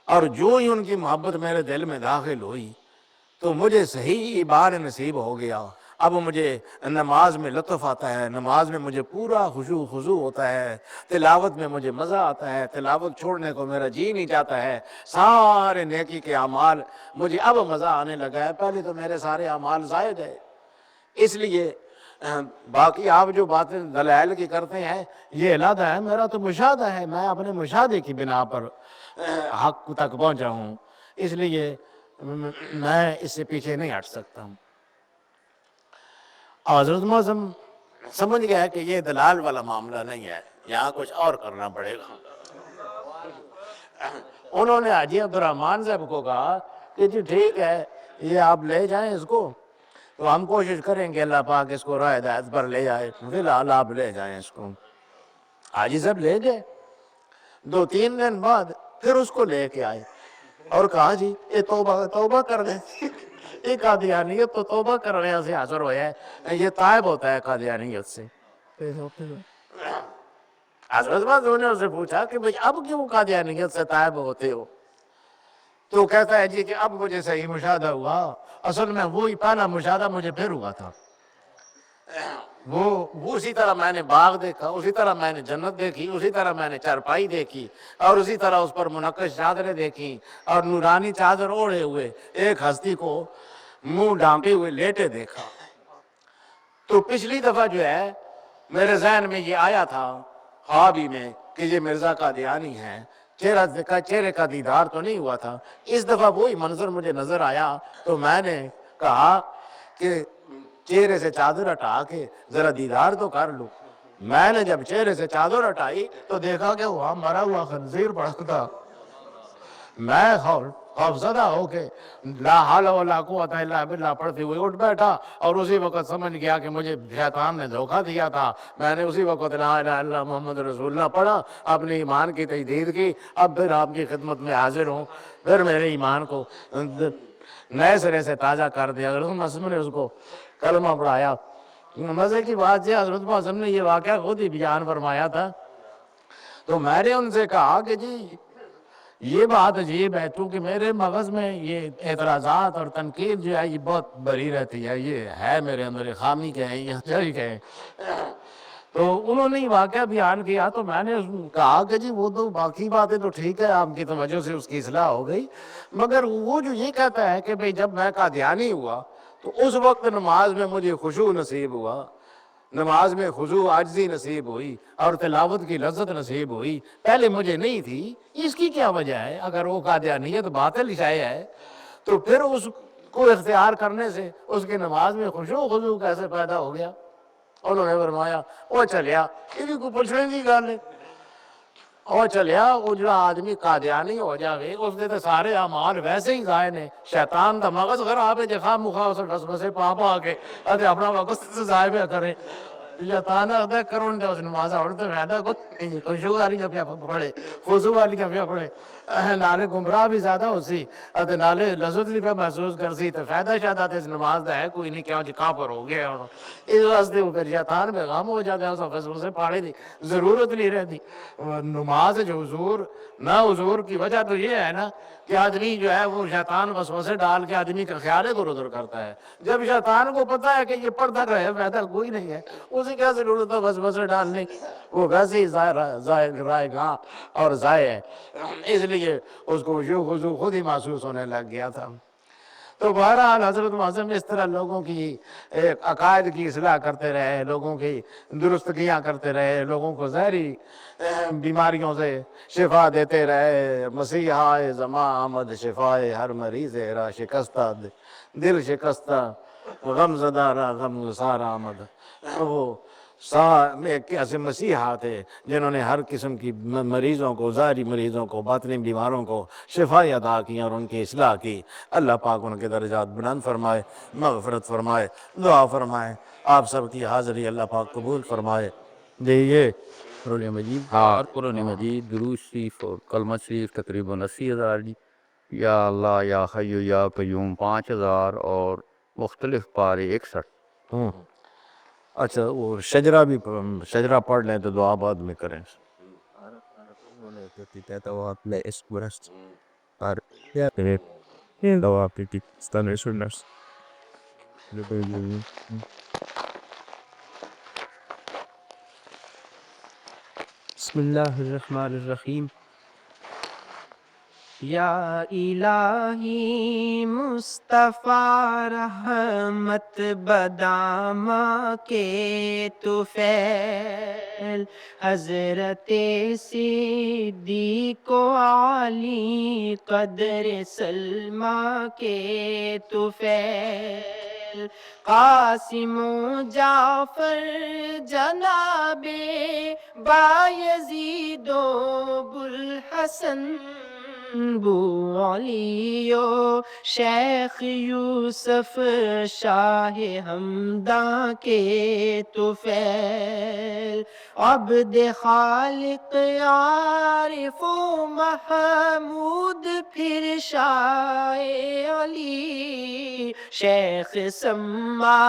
اور جو ہی ان کی محبت میرے دل میں داخل ہوئی تو مجھے صحیح بار نصیب ہو گیا۔ اب مجھے نماز میں لطف آتا ہے، نماز میں مجھے پورا خشوع خضوع ہوتا ہے، تلاوت میں مجھے مزہ آتا ہے، تلاوت چھوڑنے کو میرا جی نہیں چاہتا ہے۔ سارے نیکی کے اعمال مجھے اب مزہ آنے لگا ہے، پہلے تو میرے سارے اعمال زائد ہے۔ اس لیے باقی آپ جو باتیں دلائل کی کرتے ہیں یہ علیحدہ ہے، میرا تو مشاہدہ ہے، میں اپنے مشاہدے کی بنا پر حق تک پہنچا ہوں، اس لیے میں اس سے پیچھے نہیں ہٹ سکتا ہوں۔ حضرت معظم سمجھ گیا کہ یہ دلال والا معاملہ نہیں ہے، یہاں کچھ اور کرنا پڑے گا۔ انہوں نے حاجی عبدالرحمن صاحب کو کہا کہ جی ٹھیک ہے، یہ آپ لے جائیں اس کو، تو ہم کوشش کریں گے اللہ پاک اس کو راہ ہدایت پر لے جائے، فی الحال آپ لے جائیں اس کو۔ حاجی صاحب لے گئے، 2-3 دن بعد پھر اس کو لے کے آئے اور کہا جی یہ توبہ کر دیں، یہ قادیانیت تو توبہ کرنے سے حاضر ہوا ہے، یہ تائب ہوتا ہے قادیانیت سے۔ حضرت معظم نے اسے پوچھا کہ بھئی اب کیوں قادیانیت سے تائب ہوتے ہو؟ تو کہتا ہے جی کہ اب مجھے صحیح مشاہدہ ہوا، اصل میں وہی پہلا مشاہدہ مجھے پھر ہوا تھا، وہ اسی طرح میں نے باغ دیکھا، اسی طرح میں نے جنت دیکھی، اسی طرح میں نے چارپائی دیکھی، اور اسی طرح اس پر منقش چادریں دیکھی، اور نورانی چادر اوڑھے ہوئے ایک ہستی کو منہ ڈھانپے ہوئے لیٹے دیکھا۔ تو پچھلی دفعہ جو ہے میرے ذہن میں یہ آیا تھا خواب ہی میں کہ یہ مرزا قادیانی ہے، چہرے کا دیدار تو نہیں ہوا تھا، اس دفعہ وہی منظر مجھے نظر آیا تو میں نے کہا کہ چہرے سے چادر ہٹا کے ذرا دیدار تو کر لوں۔ میں نے جب چہرے سے چادر ہٹائی تو دیکھا کہ وہاں مرا ہوا خنزیر پڑا تھا۔ میں خوفزدہ ہو کے لا حول ولا قوت الا باللہ پڑھتے ہوئے اٹھ بیٹھا، اور اسی وقت سمجھ گیا کہ مجھے شیطان نے دھوکہ دیا تھا۔ میں نے اسی وقت لا الہ الا اللہ محمد رسول اللہ پڑھا، اپنے ایمان کی تجدید کی، اب پھر آپ کی خدمت میں حاضر ہوں، پھر میرے ایمان کو نئے سرے سے تازہ کر دیا۔ حضرت معظم نے اس کو کلمہ پڑھایا۔ مزے کی بات ہے حضرت معظم نے یہ واقعہ خود ہی بیان فرمایا تھا، تو میں نے ان سے کہا کہ جی یہ بات عجیب ہے، کیونکہ میرے مغز میں یہ اعتراضات اور تنقید جو ہے یہ بہت بری رہتی ہے، یہ ہے میرے اندر خامی کہیں یا جری کہیں۔ تو انہوں نے واقعہ بیان کیا تو میں نے کہا کہ جی وہ تو باقی باتیں تو ٹھیک ہے، آپ کی توجہ سے اس کی اصلاح ہو گئی، مگر وہ جو یہ کہتا ہے کہ بھئی جب میں قادیانی ہوا تو اس وقت نماز میں مجھے خشوع نصیب ہوا، نماز میں خضوع عاجزی نصیب ہوئی اور تلاوت کی لذت نصیب ہوئی، پہلے مجھے نہیں تھی۔ اس کی کیا وجہ ہے؟ اگر وہ قادیانیت باطل شے ہے تو پھر اس کو اختیار کرنے سے اس کی نماز میں خضوع کیسے پیدا ہو گیا؟ انہوں نے فرمایا وہ چلیا، یہ کو پوچھنے کی گل ہے، وہ چلیا وہ جو آدمی قادیانی ہو جاوے اس دے تے سارے اعمال ویسے ہی ضائع نے، شیطان دا مغز خراب ہے جے خواہ مخواہ اس وسوسے پا کے اتے اپنا وقت ضائع پہ کرے۔ شیطان ادا کرن دے اس نماز اڑتے فائدہ کچھ نہیں، خشوع والی پیا پڑھے، خضوع والی پیا پڑھے، نالے گمراہ بھی زیادہ ہو سی اتے نالے لذت بھی پہ محسوس کر سی، تو فائدہ شاید آتے اس نماز دا ہے کوئی نہیں، کیوں جی کہاں پر ہو گیا، اس واسطے وہ پھر شیطان بے غم ہو جاتا ہے، اس وسوسے پاڑے دی ضرورت نہیں رہتی۔ نماز جو حضور نہ حضور کی وجہ تو یہ ہے نا کہ آدمی جو ہے وہ شیطان وسوسے ڈال کے آدمی کا خیال ادھر ادھر کرتا ہے، جب شیطان کو پتہ ہے کہ یہ پردہ رہے فائدہ کوئی نہیں ہے، اسے کیا ضرورت ہے وسوسے ڈالنے کی، وہ ویسے ہی رائے گاہ اور ضائع ہے، اس لیے اس کو خضوع خود ہی محسوس ہونے لگ گیا تھا۔ تو بہرحال حضرت معظم اس طرح لوگوں کی عقائد کی اصلاح کرتے رہے، لوگوں کی درستگیاں کرتے رہے، لوگوں کو ظاہری بیماریوں سے شفا دیتے رہے۔ مسیحا زماں آمد شفائے ہر مریض را شکستہ دل شکستہ غم زدہ را غم گسار آمد۔ وہ ایک ایسے مسیحا تھے جنہوں نے ہر قسم کی مریضوں کو، ظاہری مریضوں کو، باطنی بیماروں کو شفائی عطا کی اور ان کی اصلاح کی۔ اللہ پاک ان کے درجات بلند فرمائے، مغفرت فرمائے، دعا فرمائے، آپ سب کی حاضری اللہ پاک قبول فرمائے۔ یہ قرآن مجید اور قرآن مجید، درود شریف اور کلمہ شریف تقریباً 80,000 جی، یا اللہ یا حی یا قیوم 5000 اور مختلف پارے 61۔ اچھا وہ شجرہ بھی شجرہ پڑھ لیں تو دعا بعد میں کریں. بسم اللہ الرحمن الرحیم۔ یا الہی مصطفیٰ رحمت بدامہ کے طفیل، حضرت صدیق و علی قدر سلمہ کے طفیل، قاسم و جعفر جناب بایزید و بوالحسن، بو علی و شیخ یوسف شاہ ہمداں کے طفیل، عبد خالق عارف و محمود پھر شاہ علی، شیخ سما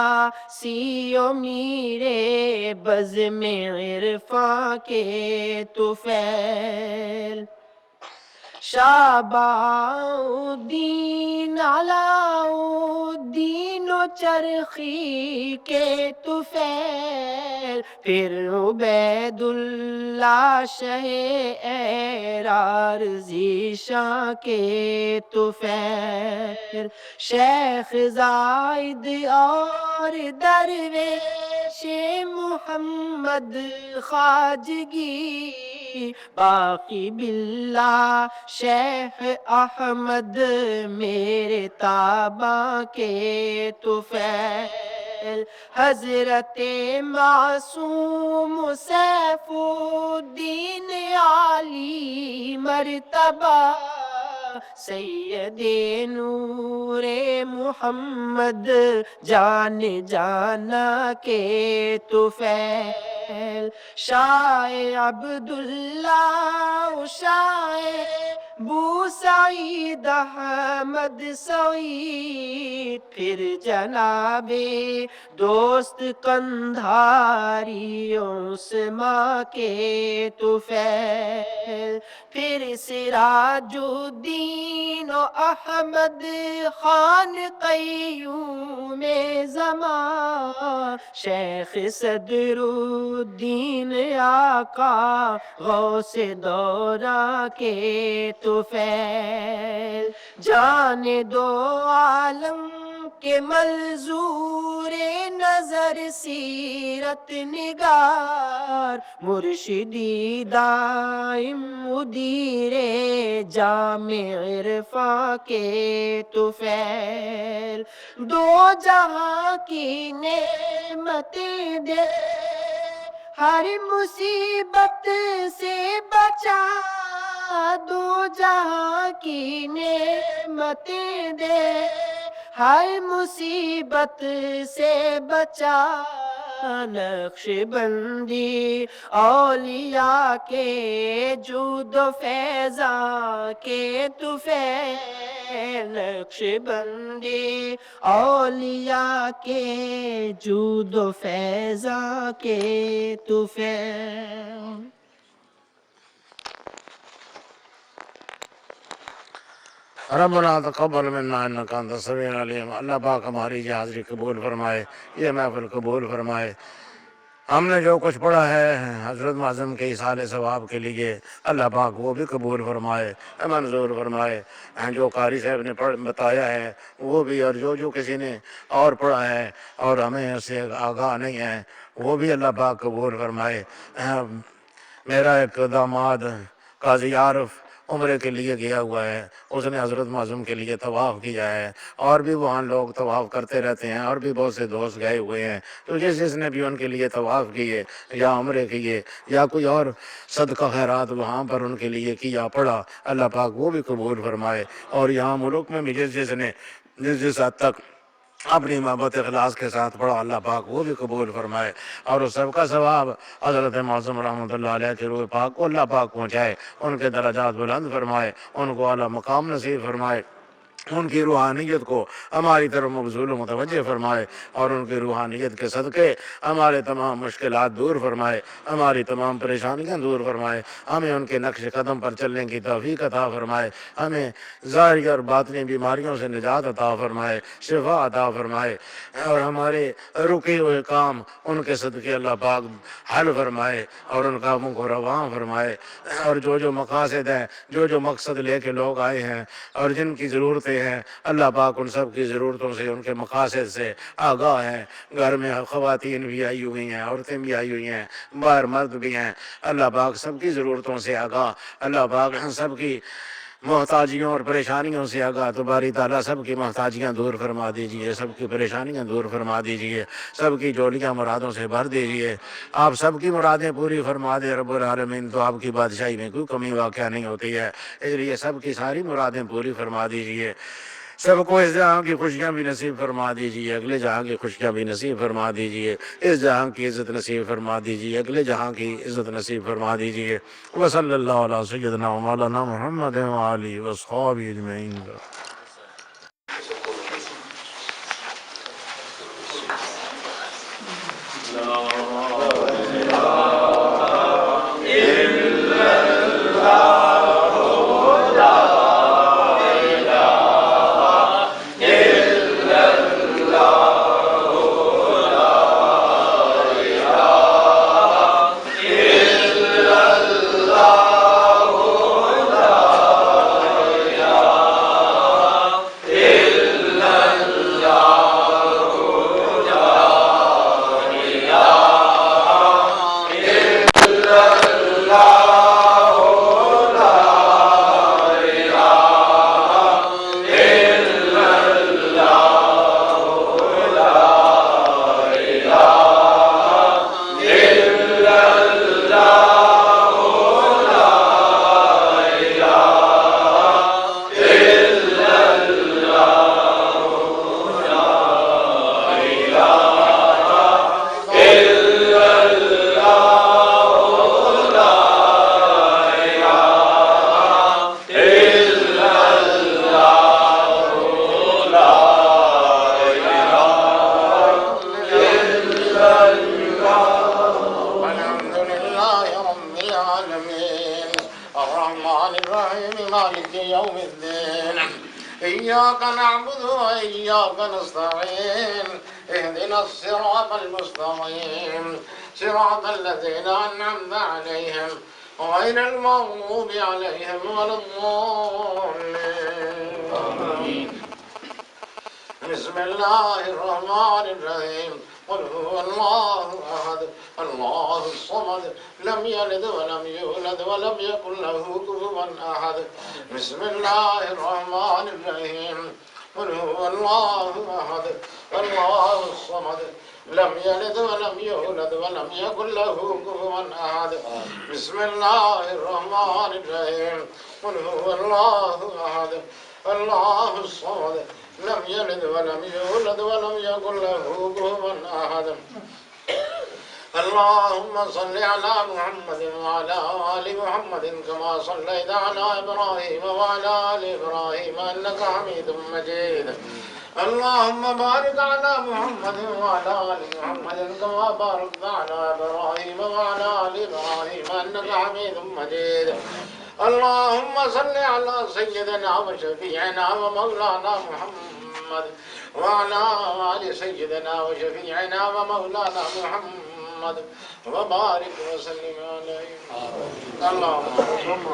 سی و میر بزم عرفاں کے طفیل، شعباؤدین علاؤدین و چرخی کے طفیل، پھر عبید اللہ شہ ایرار ذیشاں کے طفیل، شیخ زائد اور درویش محمد خواجگی، باقی باللہ شیخ احمد میرے تاباں کے طفیل، حضرت معصوم سیف الدین علی مرتبہ، سید نور محمد جان جانا کے طفیل، شاہ عبداللہ شاہ بو سعید احمد سعید، پھر جناب دوست قندھاری عثماں کے طفیل، پھر سراج الدین و احمد خان قیوم زمان، شیخ صدر الدین آقا غوث دورہ کے طفیل، جان دو عالم کے منظور نظر سیرت نگار، مرشدی دائم مدیر جامع عرفاں کے طفیل، دو جہاں کی نعمتیں دے، ہر مصیبت سے بچا، دو جہاں کی نعمتیں دے، ہر مصیبت سے بچا، نقش بندی اولیاء کے جود و فیضاں کے طفیل، نقش بندی اولیاء کے جود و فیضاں کے طفیل۔ ربنا تقبل منا انک انت السمیع العلیم۔ اللہ پاک ہماری یہ حاضری قبول فرمائے، یہ محفل قبول فرمائے۔ ہم نے جو کچھ پڑھا ہے حضرت معظم کے ایصال ثواب کے لیے، اللہ پاک وہ بھی قبول فرمائے، منظور فرمائے۔ جو قاری صاحب نے بتایا ہے وہ بھی، اور جو کسی نے اور پڑھا ہے اور ہمیں اس سے آگاہ نہیں ہے وہ بھی اللہ پاک قبول فرمائے۔ میرا ایک داماد قاضی عارف عمرے کے لیے گیا ہوا ہے، اس نے حضرت معظم کے لیے طواف کیا ہے، اور بھی وہاں لوگ طواف کرتے رہتے ہیں، اور بھی بہت سے دوست گئے ہوئے ہیں، تو جس نے بھی ان کے لیے طواف کیے یا عمرے کیے یا کوئی اور صدقہ خیرات وہاں پر ان کے لیے کیا پڑا، اللہ پاک وہ بھی قبول فرمائے۔ اور یہاں ملک میں بھی جس حد تک اپنی محبت اخلاص کے ساتھ پڑھو، اللہ پاک وہ بھی قبول فرمائے، اور اس سب کا ثواب حضرت معصوم رحمۃ اللہ علیہ کی روح پاک کو اللہ پاک پہنچائے، ان کے درجات بلند فرمائے، ان کو اعلیٰ مقام نصیب فرمائے، ان کی روحانیت کو ہماری طرف مبذول و متوجہ فرمائے، اور ان کی روحانیت کے صدقے ہمارے تمام مشکلات دور فرمائے، ہماری تمام پریشانیاں دور فرمائے، ہمیں ان کے نقش قدم پر چلنے کی توفیق عطا فرمائے، ہمیں ظاہری اور باطنی بیماریوں سے نجات عطا فرمائے، شفا عطا فرمائے، اور ہمارے رکے ہوئے کام ان کے صدقے اللہ پاک حل فرمائے، اور ان کاموں کو رواں فرمائے، اور جو مقاصد ہیں، جو مقصد لے کے لوگ آئے ہیں اور جن کی ضرورتیں ہیں، اللہ پاک ان سب کی ضرورتوں سے، ان کے مقاصد سے آگاہ ہیں۔ گھر میں خواتین بھی آئی ہوئی ہیں، عورتیں بھی آئی ہوئی ہیں، باہر مرد بھی ہیں، اللہ پاک سب کی ضرورتوں سے آگاہ، اللہ پاک سب کی محتاجیوں اور پریشانیوں سے آگاہ، تو باری تعالیٰ سب کی محتاجیاں دور فرما دیجئے، سب کی پریشانیاں دور فرما دیجئے، سب کی جولیاں مرادوں سے بھر دیجئے، آپ سب کی مرادیں پوری فرما دے رب العالمین، تو آپ کی بادشاہی میں کوئی کمی واقع نہیں ہوتی ہے، اس لیے سب کی ساری مرادیں پوری فرما دیجئے، سب کو اس جہاں کی خوشیاں بھی نصیب فرما دیجئے، اگلے جہاں کی خوشیاں بھی نصیب فرما دیجئے، اس جہاں کی عزت نصیب فرما دیجئے، اگلے جہاں کی عزت نصیب فرما دیجئے، وصلی اللہ علی سیدنا و مولانا محمد و آلہ و صحابہ اجمعین۔ إياك نعبد وإياك نستعين اهدنا الصراط المستقيم صراط الذين أنعمت عليهم غير المغضوب عليهم ولا الضالين. بسم الله الرحمن الرحيم. قل هو الله أحد الله الصمد لم يلد ولم يولد ولم يكن له كفوا أحد. بسم الله الرحمن الرحيم. قل هو الله أحد الله الصمد لم يلد ولم يولد ولم يكن له كفوا أحد. بسم الله الرحمن الرحيم. قل هو الله أحد الله الصمد لم يلد ولم يولد ولم يكن له كفوا أحد. اللهم صل على محمد وعلى آل محمد كما صليت على إبراهيم وعلى آل إبراهيم إنك حميد مجيد. اللهم بارك على محمد وعلى آل محمد كما باركت على إبراهيم وعلى آل إبراهيم إنك حميد مجيد. اللهم صل على سيدنا وشفيعنا ومولانا محمد وعلى آل سيدنا وشفيعنا ومولانا محمد وبارك وسلم عليه. اللهم